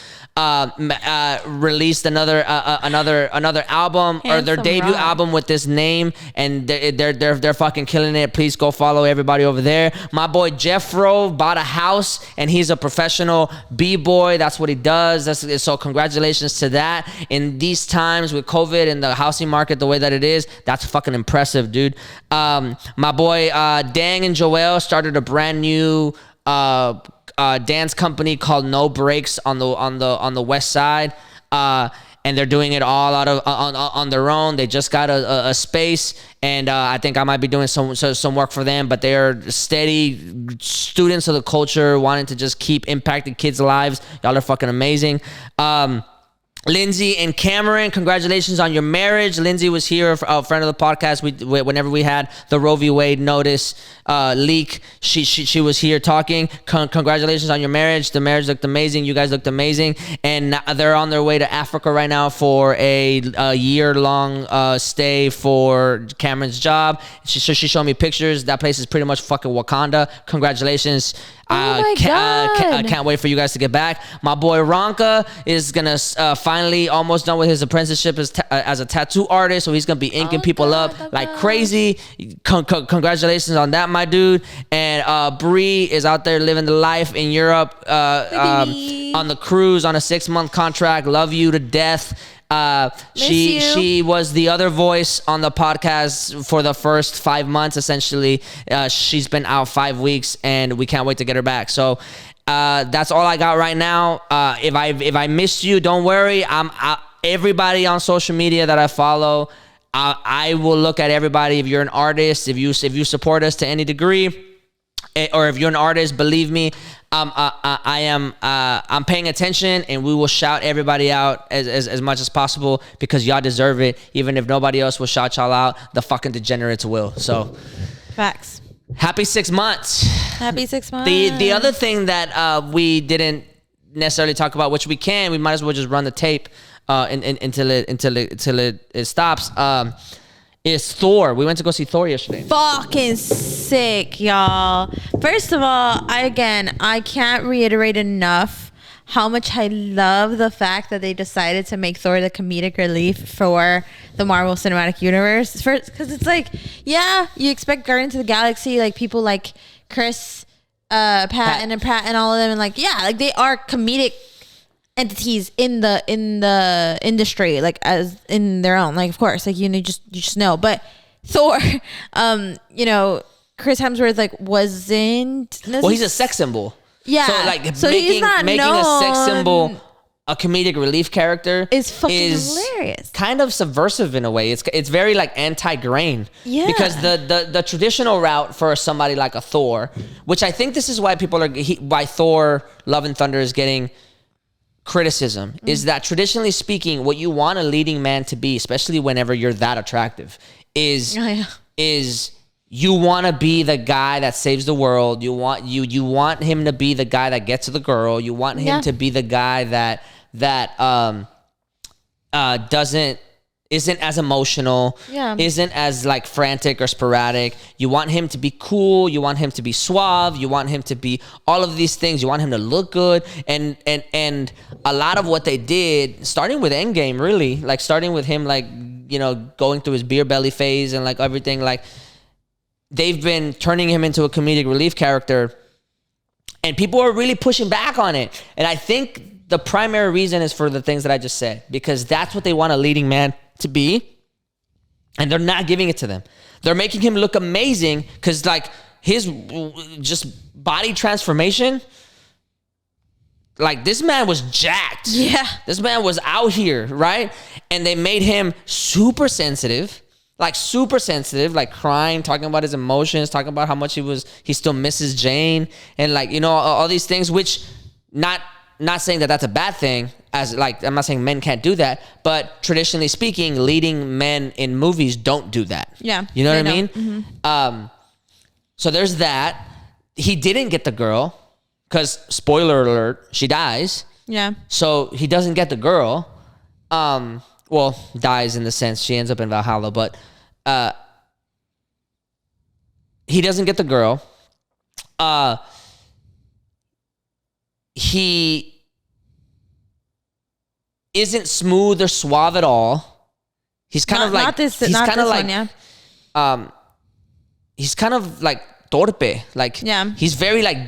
S1: Released another album, or their debut album with this name, and they're fucking killing it. Please go follow everybody over there. My boy Jeffro bought a house, and he's a professional b-boy. That's what he does. So congratulations to that. In these times with COVID and the housing market the way that it is, that's fucking impressive, dude. My boy Dang and Joel started a brand new dance company called No Breaks on the west side, and they're doing it all on their own. They just got a space, and I think I might be doing some work for them, but they're steady students of the culture, wanting to just keep impacting kids' lives. Y'all are fucking amazing. Lindsay and Cameron, congratulations on your marriage. Lindsay was here, a friend of the podcast. Whenever we had the Roe v. Wade notice leak, she was here talking. Congratulations on your marriage. The marriage looked amazing. You guys looked amazing, and they're on their way to Africa right now for a year-long stay for Cameron's job. She showed me pictures. That place is pretty much fucking Wakanda. Congratulations.
S2: Oh my God.
S1: I can't wait for you guys to get back. My boy Ronka is gonna finally almost done with his apprenticeship as a tattoo artist, so he's gonna be inking people up like crazy. Congratulations on that, my dude. And Bree is out there living the life in Europe on the cruise on a 6-month contract. Love you to death. She was the other voice on the podcast for the first 5 months. Essentially, she's been out 5 weeks, and we can't wait to get her back. So that's all I got right now. If I missed you, don't worry. Everybody on social media that I follow, I will look at everybody. If you're an artist, if you support us to any degree, or if you're an artist, believe me, I'm paying attention, and we will shout everybody out as much as possible, because y'all deserve it. Even if nobody else will shout y'all out, the fucking Degenerates will. So
S2: facts.
S1: Happy 6 months.
S2: Happy 6 months.
S1: The other thing that we didn't necessarily talk about, which we might as well just run the tape until it stops. Is Thor. We went to go see Thor yesterday.
S2: Fucking sick, y'all. First of all, I can't reiterate enough how much I love the fact that they decided to make Thor the comedic relief for the Marvel Cinematic Universe. Because it's like, yeah, you expect Guardians of the Galaxy, like people like Chris Pratt and all of them, and like, yeah, like they are comedic entities in the industry, like as in their own, like of course, like you just know. But Thor, you know, Chris Hemsworth like wasn't.
S1: Well, he's a sex symbol.
S2: Yeah.
S1: So like
S2: he's not
S1: making
S2: known.
S1: a sex symbol a comedic relief character
S2: is fucking hilarious.
S1: Kind of subversive in a way. It's very like anti-grain.
S2: Yeah.
S1: Because the traditional route for somebody like a Thor, which I think this is why why Thor Love and Thunder is getting criticism, is that traditionally speaking, what you want a leading man to be, especially whenever you're that attractive, is you want to be the guy that saves the world. You want him to be the guy that gets to the girl. You want him to be the guy that isn't as emotional, isn't as like frantic or sporadic. You want him to be cool. You want him to be suave. You want him to be all of these things. You want him to look good. And a lot of what they did, starting with Endgame, really, like starting with him, like, you know, going through his beer belly phase and like everything, like they've been turning him into a comedic relief character, and people are really pushing back on it. And I think the primary reason is for the things that I just said, because that's what they want a leading man to be, and they're not giving it to them. They're making him look amazing because like his just body transformation, like this man was jacked.
S2: Yeah.
S1: This man was out here, right? And they made him super sensitive, like crying, talking about his emotions, talking about how much he still misses Jane, and like, you know, all these things, which not saying that that's a bad thing, as like, I'm not saying men can't do that, but traditionally speaking, leading men in movies don't do that.
S2: Yeah.
S1: You know what I mean?
S2: Mm-hmm.
S1: So there's that. He didn't get the girl because, spoiler alert, she dies.
S2: Yeah.
S1: So he doesn't get the girl. Well, dies in the sense she ends up in Valhalla, but he doesn't get the girl. He isn't smooth or suave at all. He's kind of like he's kind of like torpe. Like he's very like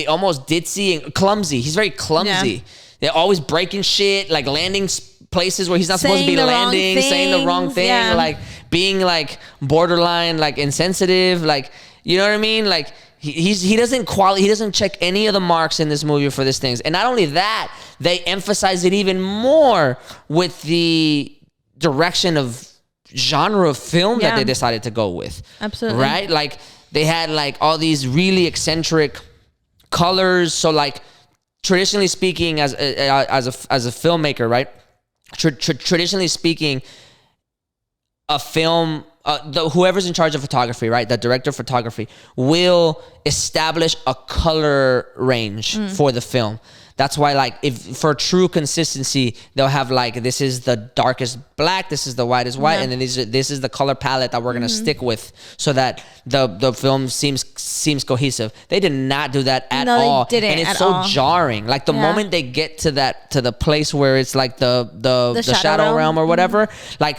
S1: almost ditzy and clumsy. He's very clumsy. Yeah. They're always breaking shit, like landing places where he's not supposed to be landing, saying the wrong thing, like being like borderline like insensitive, like, you know what I mean? Like he doesn't check any of the marks in this movie for these things. And not only that, they emphasize it even more with the direction of genre of film that they decided to go with.
S2: Absolutely.
S1: Right? Like they had like all these really eccentric colors. So like traditionally speaking, as a filmmaker, right? Traditionally speaking, a film, whoever's in charge of photography, right, the director of photography, will establish a color range for the film. That's why, like, if for true consistency, they'll have like, this is the darkest black, this is the whitest white, and then this is the color palette that we're gonna stick with, so that the film seems cohesive. They did not do that at all.
S2: They didn't,
S1: and it's
S2: at
S1: so
S2: all.
S1: jarring. Like the moment they get to the place where it's like the shadow realm or whatever, like.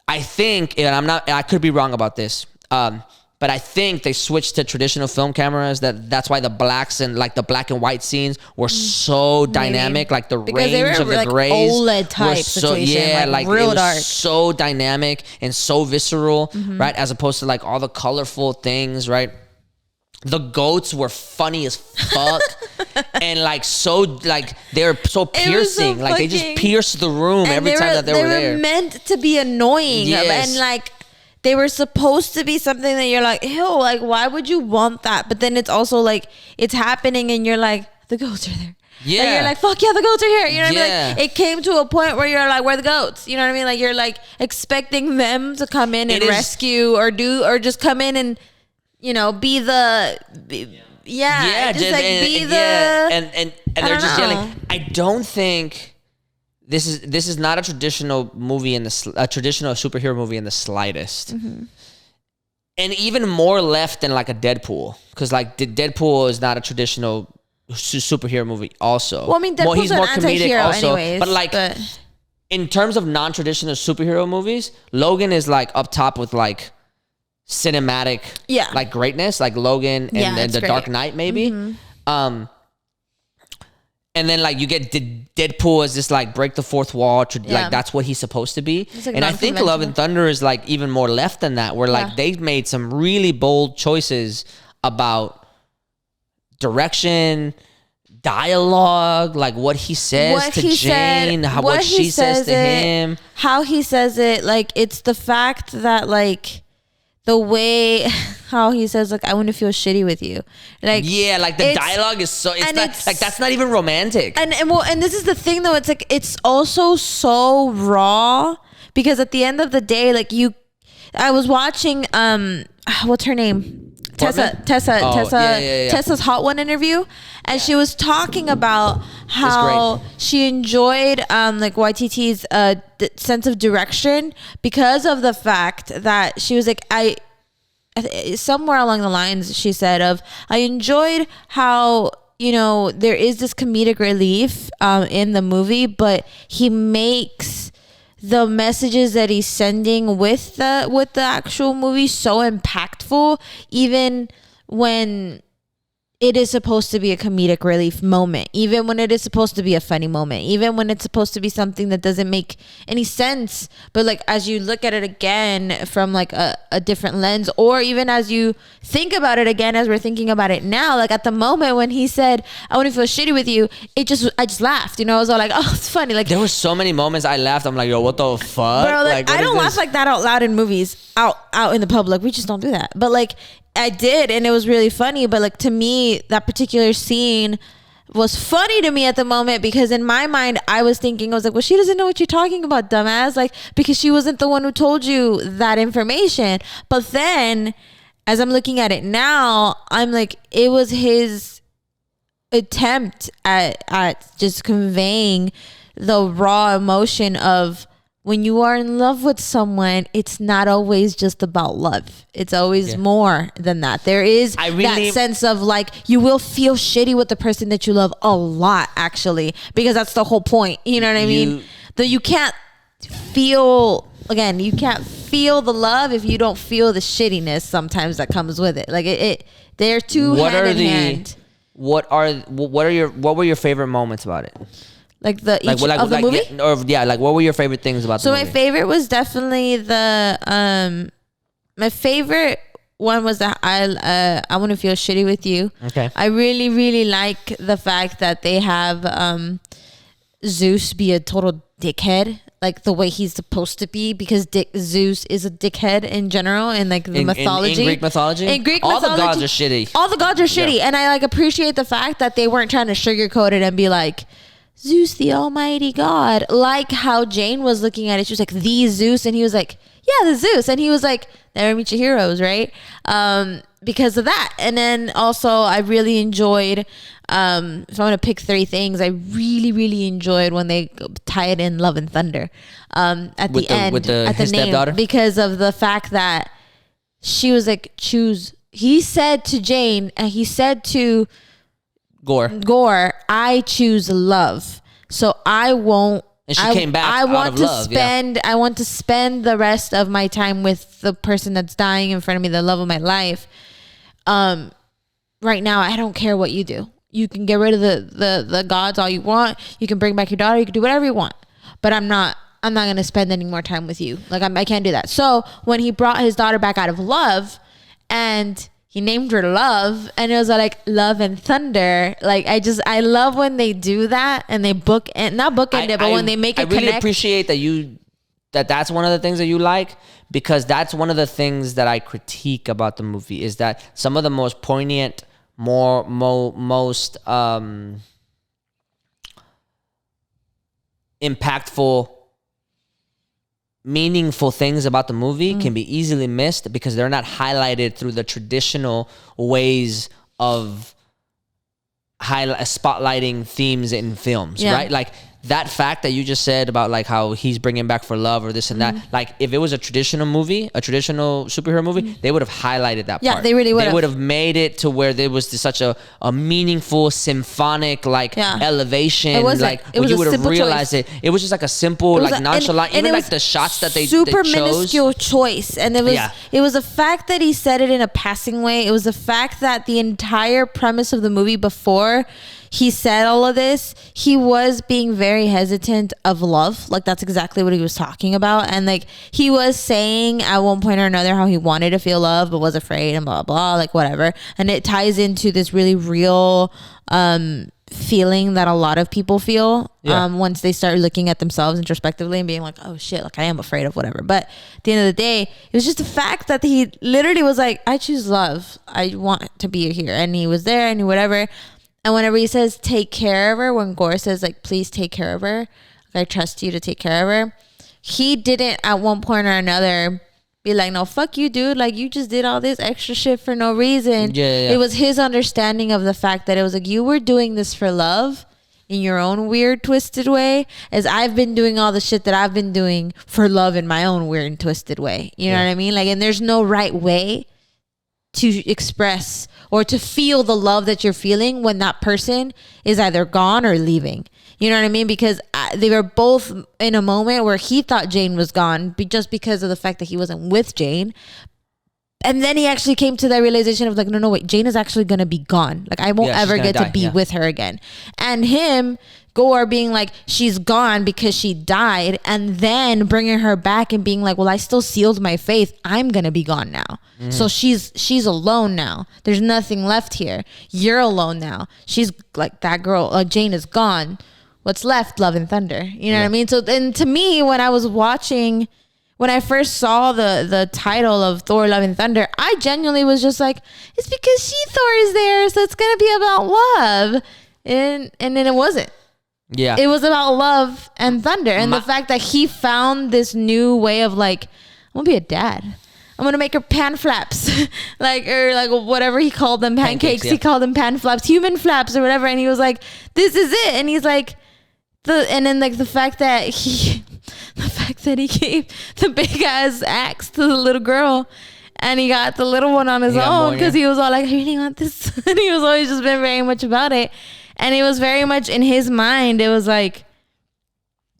S1: I think, and I could be wrong about this, but I think they switched to traditional film cameras. That's why the blacks and like the black and white scenes were so dynamic, like the
S2: because
S1: range of the
S2: like
S1: grays
S2: OLED type situation, like real
S1: it was
S2: dark,
S1: so dynamic and so visceral, right? As opposed to like all the colorful things, right? The goats were funny as fuck, and like so, like they're so piercing, like they just pierced the room every time that they were there.
S2: They were meant to be annoying, and like they were supposed to be something that you're like, ew, like why would you want that? But then it's also like it's happening, and you're like, the goats are there. Yeah, and you're like, fuck yeah, the goats are here. You know what I mean? Like, it came to a point where you're like, where are the goats? You know what I mean? Like you're like expecting them to come in and rescue or just come in and. You know, and they're
S1: just yelling. I don't think this is not a traditional movie a traditional superhero movie in the slightest, and even more left than like a Deadpool, because like Deadpool is not a traditional superhero movie. Also,
S2: well, I mean, Deadpool's an anti-hero anyways,
S1: but like in terms of non-traditional superhero movies, Logan is like up top with like. Cinematic like greatness, like Logan and the Dark Knight maybe, and And then like you get Deadpool as this like break the fourth wall,
S2: Yeah.
S1: like that's what he's supposed to be.
S2: It's, like,
S1: And I think Love and Thunder is like even more left than that, where like they've made some really bold choices about direction, dialogue, like what he says to Jane, what she says to him,
S2: how he says it. Like it's the fact that like the way how he says like I want to feel shitty with you, like
S1: yeah, like the dialogue is so it's not like that's not even romantic.
S2: And this is the thing though, it's like it's also so raw because at the end of the day, like I was watching what's her name? Tessa's Hot One interview, and she was talking about how she enjoyed like YTT's sense of direction because of the fact that she was like somewhere along the lines she said of I enjoyed how there is this comedic relief in the movie, but he makes the messages that he's sending with the actual movie so impactful, even when it is supposed to be a comedic relief moment, even when it is supposed to be a funny moment, even when it's supposed to be something that doesn't make any sense. But like as you look at it again from like a different lens, or even as you think about it again as we're thinking about it now, like at the moment when he said I want to feel shitty with you, I just laughed. I was all like, oh, it's funny. Like
S1: there were so many moments I laughed. I'm like, yo, what the fuck?
S2: Bro, like I don't laugh like that out loud in movies, out in the public. We just don't do that. But like I did, and it was really funny. But like to me, that particular scene was funny to me at the moment because in my mind, I was thinking, I was like, well, she doesn't know what you're talking about, dumbass. Like, because she wasn't the one who told you that information. But then as I'm looking at it now, I'm like, it was his attempt at just conveying the raw emotion of when you are in love with someone, it's not always just about love. It's always more than that. There is that sense of like, you will feel shitty with the person that you love a lot, actually, because that's the whole point. You know what I mean? That you can't feel, again, you can't feel the love if you don't feel the shittiness sometimes that comes with it. Like they're two hand in hand.
S1: What were your favorite moments about it?
S2: Like the movie?
S1: Like what were your favorite things about the movie?
S2: So my favorite was definitely my favorite one was that I want to feel shitty with you.
S1: Okay.
S2: I really, really like the fact that they have Zeus be a total dickhead, like the way he's supposed to be, because Zeus is a dickhead in general, and like the mythology.
S1: In Greek mythology?
S2: In Greek
S1: all
S2: mythology.
S1: All the gods are shitty.
S2: All the gods are shitty. And I like appreciate the fact that they weren't trying to sugarcoat it and be like, Zeus, the almighty god, like how Jane was looking at it. She was like, the Zeus, and he was like, yeah, the Zeus, and he was like, never meet your heroes, right? Because of that. And then also I really enjoyed, if I want to pick three things, I really, really enjoyed when they tie it in Love and Thunder at the end, at the name, stepdaughter? Because of the fact that she was like, choose. He said to Jane, and he said to Gore, I choose love. So I won't.
S1: And she came back
S2: I
S1: out
S2: want
S1: of
S2: to
S1: love.
S2: spend. I want to spend the rest of my time with the person that's dying in front of me, the love of my life. Right now, I don't care what you do. You can get rid of the gods all you want. You can bring back your daughter. You can do whatever you want. But I'm not going to spend any more time with you. Like I can't do that. So when he brought his daughter back out of love, and he named her Love, and it was like Love and Thunder. Like I love when they do that, and they not bookend it, but when they make it connect.
S1: I really appreciate that's one of the things that you like, because that's one of the things that I critique about the movie, is that some of the most poignant, most impactful, meaningful things about the movie can be easily missed because they're not highlighted through the traditional ways of spotlighting themes in films, right? Like that fact that you just said about like how he's bringing back for love or this and that, like if it was a traditional movie, a traditional superhero movie, they would have highlighted that part.
S2: Yeah, they really would.
S1: They would have made it to where there was such a meaningful symphonic like elevation.
S2: It wasn't.
S1: Like
S2: It was
S1: you
S2: a
S1: would have
S2: simple
S1: realized
S2: choice.
S1: it was just like a simple like nonchalant, even like the shots that they
S2: super
S1: chose.
S2: minuscule choice, and it was the fact that he said it in a passing way. It was the fact that the entire premise of the movie before he said all of this, he was being very hesitant of love. Like that's exactly what he was talking about. And like he was saying at one point or another how he wanted to feel love but was afraid and blah blah, like whatever. And it ties into this really real feeling that a lot of people feel once they start looking at themselves introspectively and being like, oh shit, like I am afraid of whatever. But at the end of the day, it was just the fact that he literally was like, I choose love, I want to be here. And he was there and whatever. And whenever he says take care of her, when Gore says like please take care of her, like, I trust you to take care of her, he didn't at one point or another be like, no, fuck you, dude, like you just did all this extra shit for no reason. It was his understanding of the fact that it was like, you were doing this for love in your own weird twisted way, as I've been doing all the shit that I've been doing for love in my own weird and twisted way. You know what I mean? Like, and there's no right way to express or to feel the love that you're feeling when that person is either gone or leaving. You know what I mean? Because they were both in a moment where he thought Jane was gone just because of the fact that he wasn't with Jane. And then he actually came to that realization of like, no, wait, Jane is actually going to be gone. Like I won't ever get to be with her again. And him, Gore, being like, she's gone because she died, and then bringing her back and being like, well, I still sealed my faith. I'm going to be gone now. So she's alone now. There's nothing left here. You're alone now. She's like, that girl, Jane is gone. What's left? Love and thunder. You know what I mean? So then to me, when I was watching, when I first saw the title of Thor Love and Thunder, I genuinely was just like, it's because She-Thor is there, so it's going to be about love. And then it wasn't. Yeah. It was about love and thunder. And the fact that he found this new way of like, I'm going to be a dad. I'm going to make her pan flaps. like, or like whatever he called them, pancakes. He called them pan flaps, human flaps or whatever. And he was like, this is it. And he's like, and then like the fact that he gave the big ass axe to the little girl, and he got the little one on his own because he was all like, I really want this. And he was always just been very much about it. And it was very much in his mind, it was like,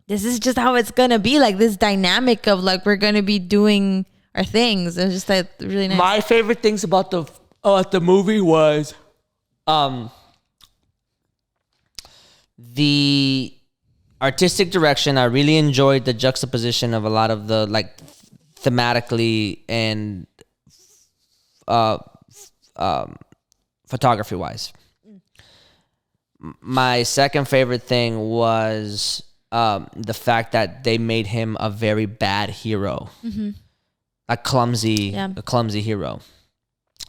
S2: this is just how it's going to be. Like this dynamic of like, we're going to be doing our things. It was just like really nice.
S1: My favorite things about the movie was the artistic direction. I really enjoyed the juxtaposition of a lot of the like thematically and photography wise. My second favorite thing was the fact that they made him a very bad hero, a clumsy hero.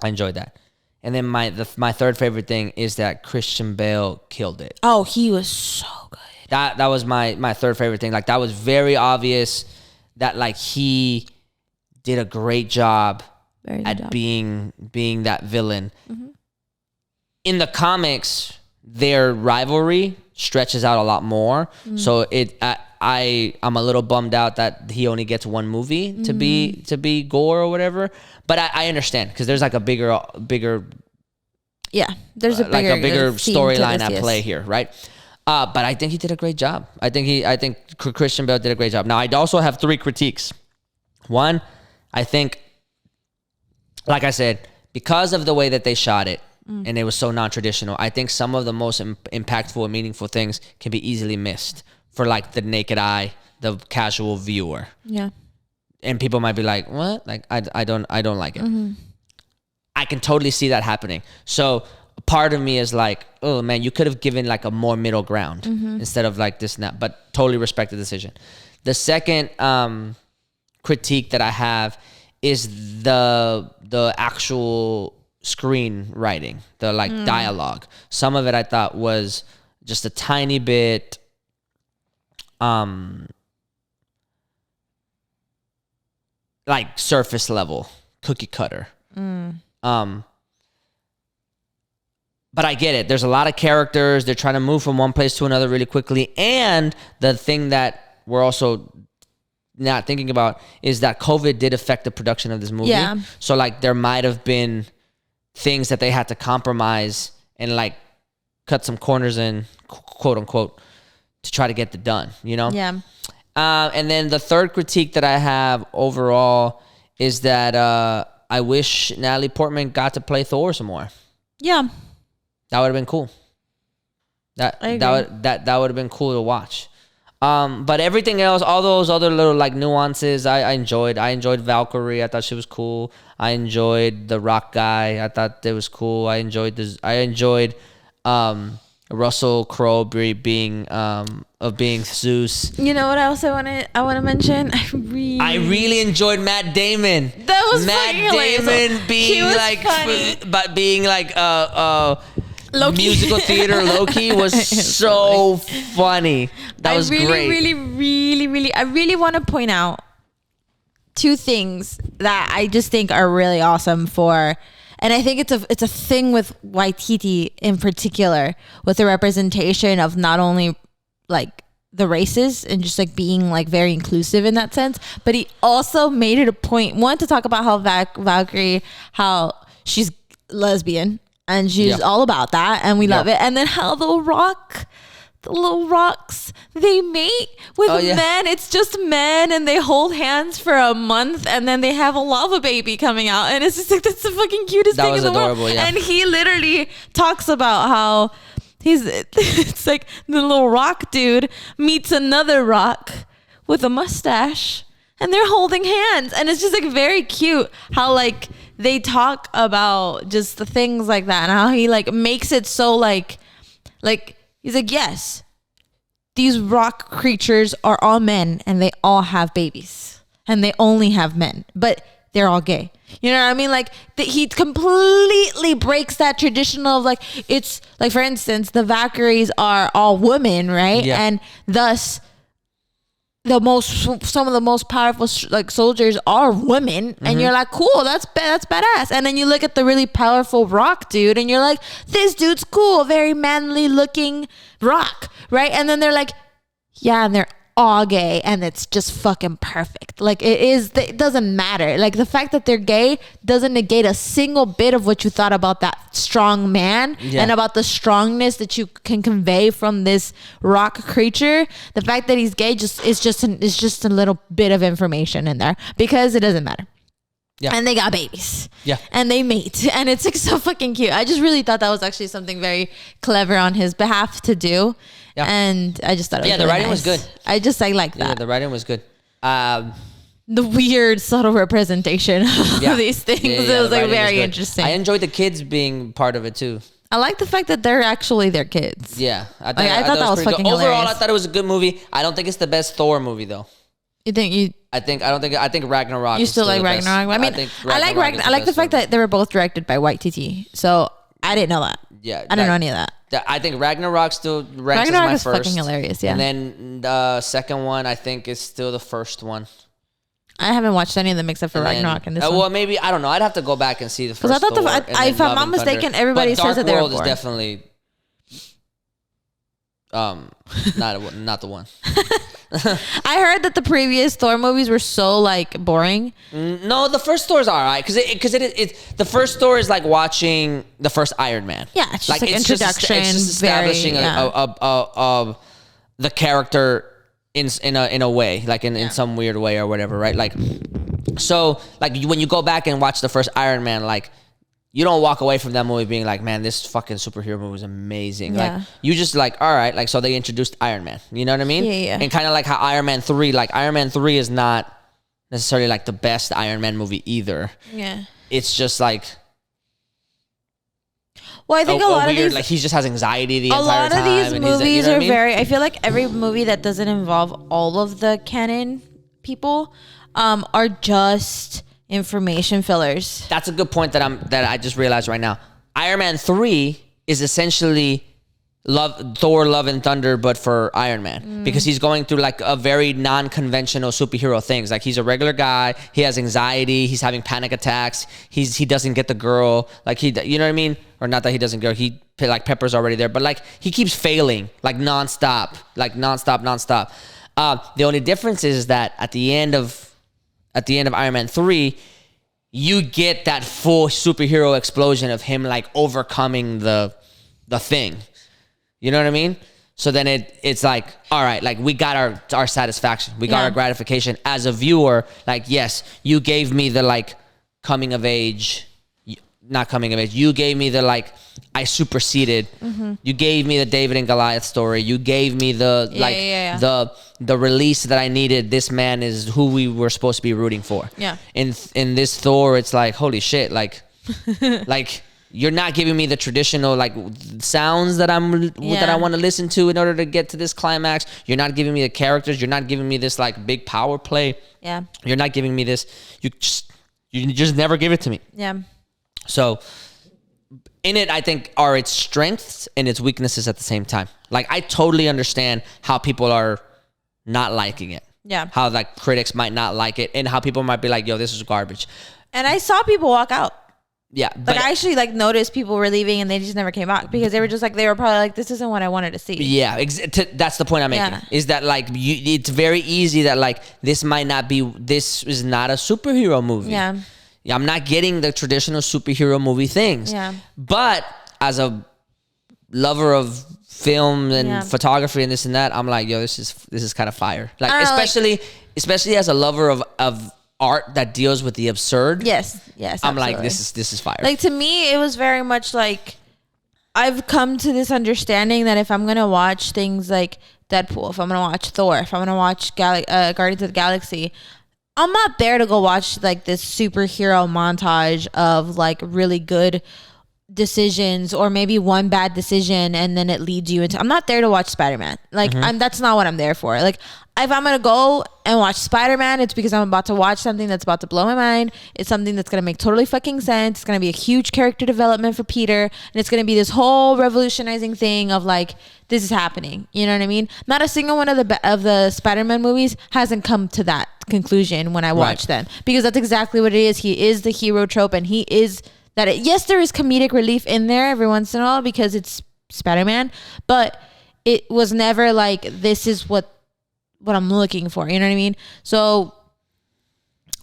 S1: I enjoyed that. And then my third favorite thing is that Christian Bale killed it.
S2: Oh, he was so good.
S1: That was my third favorite thing. Like that was very obvious that like he did a great job at being that villain. In the comics, their rivalry stretches out a lot more. So I'm a little bummed out that he only gets one movie to be Gore or whatever. But I understand because there's like a bigger
S2: there's a
S1: bigger storyline at play here, right? But I think he did a great job. I think Christian Bale did a great job. Now I also have 3 critiques. One, I think, like I said, because of the way that they shot it, and it was so non-traditional, I think some of the most impactful and meaningful things can be easily missed for like the naked eye, the casual viewer. Yeah. And people might be like, what? Like, I don't like it. I can totally see that happening. So part of me is like, oh man, you could have given like a more middle ground instead of like this and that, but totally respect the decision. The second critique that I have is the actual screenwriting, the like dialogue. Some of it I thought was just a tiny bit like surface level, cookie cutter. But I get it. There's a lot of characters. They're trying to move from one place to another really quickly. And the thing that we're also not thinking about is that COVID did affect the production of this movie.
S2: Yeah.
S1: So like there might have been things that they had to compromise and like cut some corners in, quote unquote, to try to get it done, you know?
S2: Yeah.
S1: And then the third critique that I have overall is that I wish Natalie Portman got to play Thor some more.
S2: Yeah.
S1: That would have been cool. That would have been cool to watch. But everything else, all those other little like nuances, I enjoyed. I enjoyed Valkyrie. I thought she was cool. I enjoyed the Rock guy. I thought that was cool. I enjoyed this. I enjoyed Russell Crowe being Zeus.
S2: You know what else I want to mention? I really
S1: enjoyed Matt Damon.
S2: That was
S1: Matt Damon being like
S2: Loki.
S1: musical theater Loki was so funny. That was great.
S2: I really want to point out two things that I just think are really awesome and I think it's a thing with Waititi in particular, with the representation of not only like the races and just like being like very inclusive in that sense, but he also made it a point, one, to talk about how Valkyrie, how she's lesbian and she's all about that and we love it, and then how the little rocks, they mate with men. It's just men and they hold hands for a month and then they have a lava baby coming out, and it's just like, that's the fucking cutest thing in the world. And he literally talks about how it's like the little rock dude meets another rock with a mustache and they're holding hands, and it's just like very cute how like they talk about just the things like that and how he like makes it so like he's like, yes, these rock creatures are all men and they all have babies and they only have men, but they're all gay. You know what I mean? Like he completely breaks that traditional of like, it's like, for instance, the Valkyries are all women, right? Yeah. And thus some of the most powerful like soldiers are women, and you're like, cool, that's badass. And then you look at the really powerful rock dude and you're like, this dude's cool, very manly looking rock, right? And then they're like, yeah, and they're all gay and it's just fucking perfect. Like it doesn't matter. Like the fact that they're gay doesn't negate a single bit of what you thought about that strong man and about the strongness that you can convey from this rock creature. The fact that he's gay is just a little bit of information in there because it doesn't matter. Yeah. And they got babies. Yeah. And they mate. And it's like so fucking cute. I just really thought that was actually something very clever on his behalf to do. Yeah. And I just thought it was
S1: the writing was good.
S2: I like that.
S1: Yeah, the writing was good.
S2: The weird subtle representation of these things. It was like very interesting.
S1: I enjoyed the kids being part of it too.
S2: I like the fact that they're actually their kids.
S1: Yeah.
S2: I thought that was fucking hilarious.
S1: Overall, I thought it was a good movie. I don't think it's the best Thor movie though.
S2: I think
S1: Ragnarok.
S2: You still like Ragnarok? I mean, I like the fact that they were both directed by Waititi. So I didn't know that. Yeah, I didn't know any of that.
S1: I think Ragnarok still ranks as my first.
S2: Ragnarok is fucking hilarious. Yeah.
S1: And then the second one, I think, is still the first one.
S2: I haven't watched any of them except for Ragnarok and this one.
S1: Well, maybe I don't know. I'd have to go back and see the first. Because I thought
S2: if I'm not mistaken, everybody says that they're
S1: Dark World is definitely not the one.
S2: I heard that the previous Thor movies were so like boring.
S1: No, the first Thor's alright because the first Thor is like watching the first Iron Man.
S2: Yeah, it's just like introduction.
S1: It's just establishing the character in a way, like in some weird way or whatever, right? Like, so like when you go back and watch the first Iron Man, like, you don't walk away from that movie being like, man, this fucking superhero movie is amazing. Yeah. Like, you just like, all right, like, so they introduced Iron Man. You know what I mean?
S2: Yeah.
S1: And kind of like how Iron Man 3 is not necessarily like the best Iron Man movie either.
S2: Yeah.
S1: It's just like,
S2: well, I think a lot of these,
S1: like, he just has anxiety the entire time.
S2: A lot of these movies are very, I feel like every movie that doesn't involve all of the canon people are just information fillers.
S1: That's a good point that I just realized right now. Iron Man 3 is essentially Thor Love and Thunder, but for Iron Man, because he's going through like a very non-conventional superhero things. Like he's a regular guy, he has anxiety, he's having panic attacks, he doesn't get the girl, like you know what I mean? Or not that he doesn't go, like Pepper's already there, but like he keeps failing like nonstop. The only difference is that at the end of Iron Man 3, you get that full superhero explosion of him like overcoming the thing. You know what I mean? So then it's like, all right, like we got our satisfaction. We got our gratification as a viewer. Like, yes, you gave me the like coming of age, not coming of age. You gave me the like, I superseded. Mm-hmm. You gave me the David and Goliath story. You gave me the the release that I needed. This man is who we were supposed to be rooting for.
S2: Yeah.
S1: In this Thor, it's like, holy shit, like like you're not giving me the traditional like sounds that I want to listen to in order to get to this climax. You're not giving me the characters. You're not giving me this like big power play.
S2: Yeah.
S1: You're not giving me this. You just never give it to me.
S2: Yeah.
S1: So in it, I think are its strengths and its weaknesses at the same time. Like I totally understand how people are not liking it.
S2: Yeah.
S1: How like critics might not like it and how people might be like, yo, this is garbage.
S2: And I saw people walk out.
S1: Yeah.
S2: Like I actually like noticed people were leaving and they just never came back because they were just like, they were probably like, this isn't what I wanted to see.
S1: Yeah. That's the point I'm making is that like it's very easy that like this is not a superhero movie.
S2: Yeah.
S1: I'm not getting the traditional superhero movie things. Yeah. But as a lover of film and photography and this and that, I'm like, yo, this is kind of fire. Like especially as a lover of art that deals with the absurd.
S2: Yes.
S1: I'm like, this is fire.
S2: Like to me, it was very much like I've come to this understanding that if I'm gonna watch things like Deadpool, if I'm gonna watch Thor, if I'm gonna watch Guardians of the Galaxy, I'm not there to go watch like this superhero montage of like really good decisions or maybe one bad decision and then it leads you into. I'm not there to watch Spider-Man. Like that's not what I'm there for. Like if I'm gonna go and watch Spider-Man, it's because I'm about to watch something that's about to blow my mind. It's something that's gonna make totally fucking sense. It's gonna be a huge character development for Peter, and it's gonna be this whole revolutionizing thing of like this is happening. You know what I mean? Not a single one of the Spider-Man movies hasn't come to that conclusion when I watch them, because that's exactly what it is. He is the hero trope, and he is that. Yes, there is comedic relief in there every once in a while because it's Spider-Man, but it was never like this is what I'm looking for. You know what I mean? So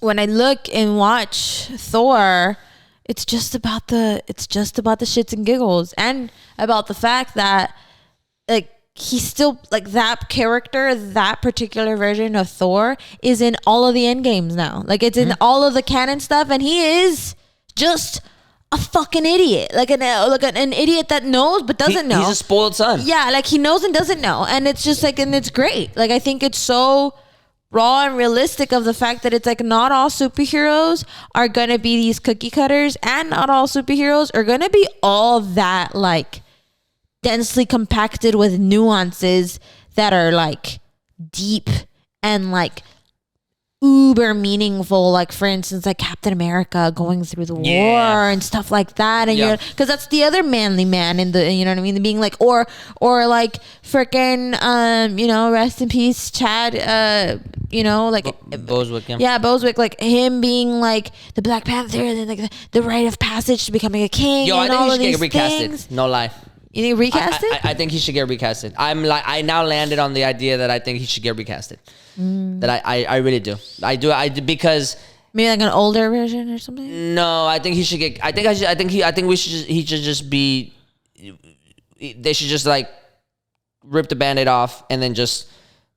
S2: when I look and watch Thor, it's just about the shits and giggles, and about the fact that like he's still like that character, that particular version of Thor is in all of the end games now. Like it's in all of the canon stuff, and he is just a fucking idiot, like an idiot that knows but doesn't know.
S1: He's a spoiled son.
S2: Yeah, like he knows and doesn't know, and it's just like, and it's great. Like I think it's so raw and realistic of the fact that it's like not all superheroes are gonna be these cookie cutters, and not all superheroes are gonna be all that like densely compacted with nuances that are like deep and like uber meaningful, like for instance like Captain America going through the war and stuff like that, and you're because that's the other manly man in the, you know what I mean, being like or like freaking you know, rest in peace Chad, you know, like
S1: Boswick,
S2: Boswick, like him being like the Black Panther, and then like the rite of passage to becoming a king.
S1: Yo,
S2: and
S1: I think
S2: all
S1: he
S2: of
S1: should
S2: these
S1: get recasted.
S2: things.
S1: No lie.
S2: You think recasted?
S1: I think he should get recasted. I now landed on the idea that I think he should get recasted. That I really do. I do because
S2: maybe like an older version or something.
S1: No, I think he should get. I think he should just be. They should just like rip the Band-Aid off and then just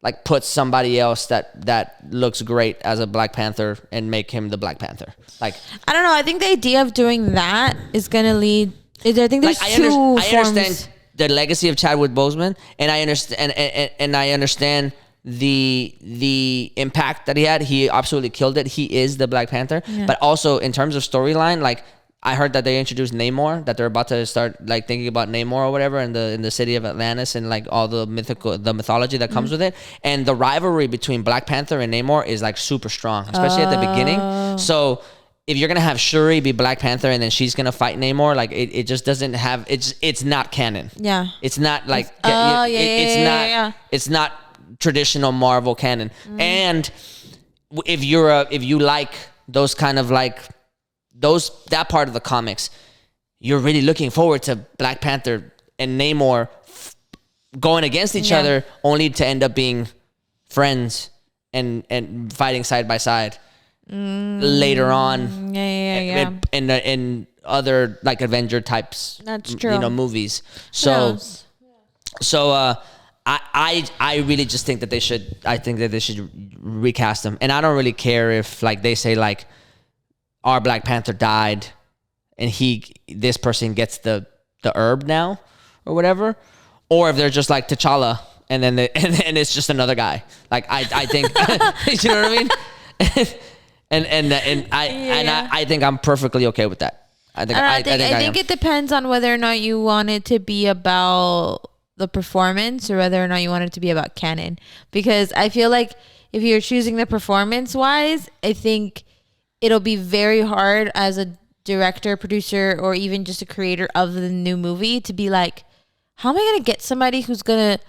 S1: like put somebody else that looks great as a Black Panther and make him the Black Panther. Like
S2: I don't know. I think the idea of doing that is gonna lead. I think there's
S1: like,
S2: two forms.
S1: I understand the legacy of Chadwick Boseman, and I understand and I understand the impact that he had. He absolutely killed it. He is the Black Panther. Yeah. But also in terms of storyline, like I heard that they introduced Namor, that they're about to start like thinking about Namor or whatever in the city of Atlantis, and like all the mythology that comes with it. And the rivalry between Black Panther and Namor is like super strong, especially at the beginning. So if you're gonna have Shuri be Black Panther and then she's gonna fight Namor, like it just doesn't have it's not canon.
S2: Yeah.
S1: It's not like it's not traditional Marvel canon. And if you like those kind of like that part of the comics, you're really looking forward to Black Panther and Namor going against each other, only to end up being friends and fighting side by side later on. In other like Avenger types.
S2: That's true.
S1: Movies. So I really just think that they should. I think that they should recast them, and I don't really care if like they say like our Black Panther died, and this person gets the herb now or whatever, or if they're just like T'Challa, and then and it's just another guy. Like I think you know what I mean. I think I'm perfectly okay with that. I think
S2: it depends on whether or not you want it to be about the performance or whether or not you want it to be about canon. Because I feel like if you're choosing the performance wise, I think it'll be very hard as a director, producer, or even just a creator of the new movie to be like, how am I going to get somebody who's going to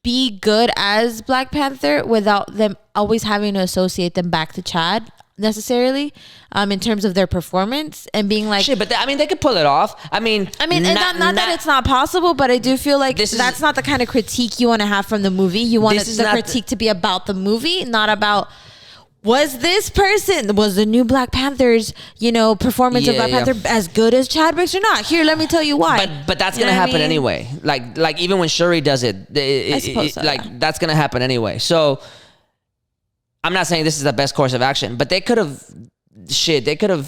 S2: be good as Black Panther without them always having to associate them back to Chad necessarily, in terms of their performance and being like,
S1: shit, but they could pull it off. I mean,
S2: not that it's not possible, but I do feel like that's not the kind of critique you want to have from the movie. You want the critique to be about the movie, not about was the new Black Panther's performance of Black Panther as good as Chadwick's or not? Here, let me tell you why.
S1: But that's gonna happen anyway. Like even when Shuri does it, I suppose so, that's gonna happen anyway. So I'm not saying this is the best course of action, but they could have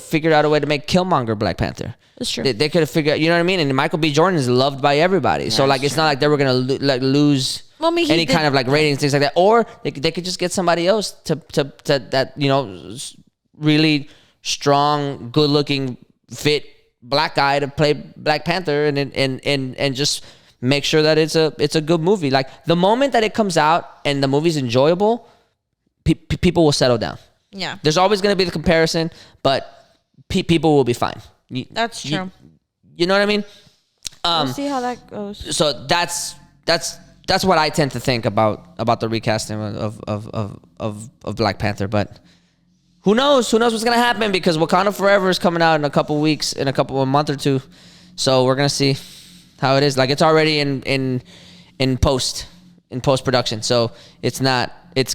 S1: figured out a way to make Killmonger Black Panther.
S2: That's true.
S1: They could have figured, you know what I mean? And Michael B. Jordan is loved by everybody. Yeah, so it's not like they were gonna lose any kind of like ratings, things like that. Or they could just get somebody else to that really strong, good looking, fit black guy to play Black Panther and just make sure that it's a good movie. Like the moment that it comes out and the movie's enjoyable, people will settle down.
S2: Yeah.
S1: There's always going to be the comparison, but people will be fine.
S2: That's true.
S1: You know what I mean?
S2: We'll see how that goes.
S1: So that's what I tend to think about the recasting of Black Panther. But who knows? Who knows what's going to happen? Because Wakanda Forever is coming out in a couple weeks, in a month or two. So we're going to see how it is. Like it's already in post production. So it's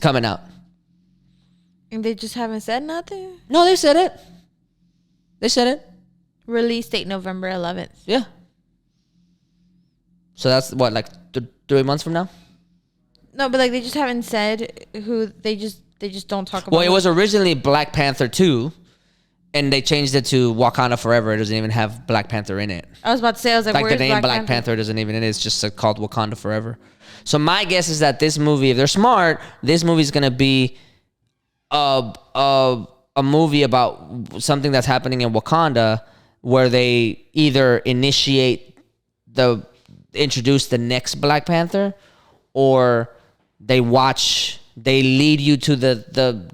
S1: coming out.
S2: And they just haven't said nothing?
S1: No, they said it.
S2: Release date November 11th.
S1: Yeah. So that's what, like 3 months from now?
S2: No, but like they just haven't said who. They just don't talk about.
S1: Well, it was originally Black Panther 2, and they changed it to Wakanda Forever. It doesn't even have Black Panther in it.
S2: I was about to say, like
S1: the name Black Panther doesn't even in it. It's just called Wakanda Forever. So my guess is that this movie, if they're smart, this movie is gonna be a movie about something that's happening in Wakanda, where they either introduce the next Black Panther, or they lead you to the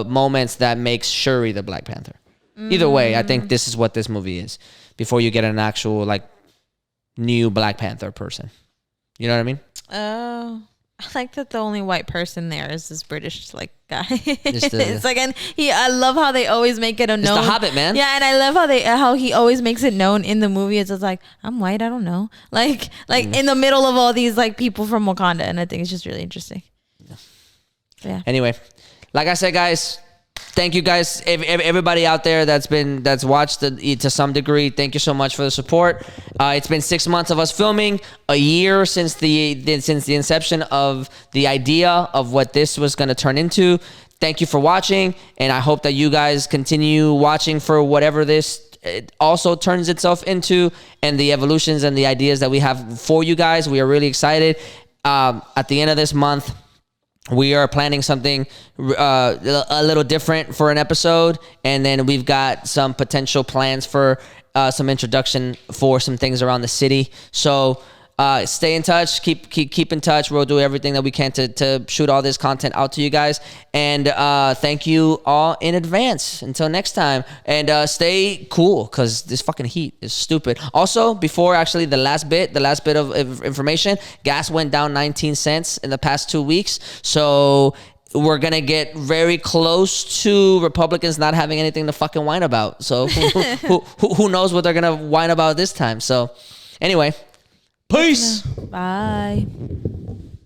S1: moments that makes Shuri the Black Panther. Either way, I think this is what this movie is before you get an actual like new Black Panther person. You know what I mean?
S2: Oh. I like that the only white person there is this British like guy. It's like, and I love how they always make it known.
S1: It's the Hobbit, man.
S2: Yeah, and I love how he always makes it known in the movie. It's just like, I'm white, I don't know. Like in the middle of all these like people from Wakanda, and I think it's just really interesting. Yeah.
S1: Anyway, like I said, guys, thank you guys, everybody out there that's watched to some degree. Thank you so much for the support. It's been 6 months of us filming, a year since the inception of the idea of what this was going to turn into. Thank you for watching, and I hope that you guys continue watching for whatever this also turns itself into, and the evolutions and the ideas that we have for you guys. We are really excited. At the end of this month, we are planning something a little different for an episode, and then we've got some potential plans for some introduction for some things around the city. So stay in touch. Keep in touch. We'll do everything that we can to shoot all this content out to you guys. And thank you all in advance. Until next time. And stay cool, because this fucking heat is stupid. Also, before actually the last bit of information, gas went down 19 cents in the past 2 weeks. So we're going to get very close to Republicans not having anything to fucking whine about. So who knows what they're going to whine about this time. So anyway, peace.
S2: Bye.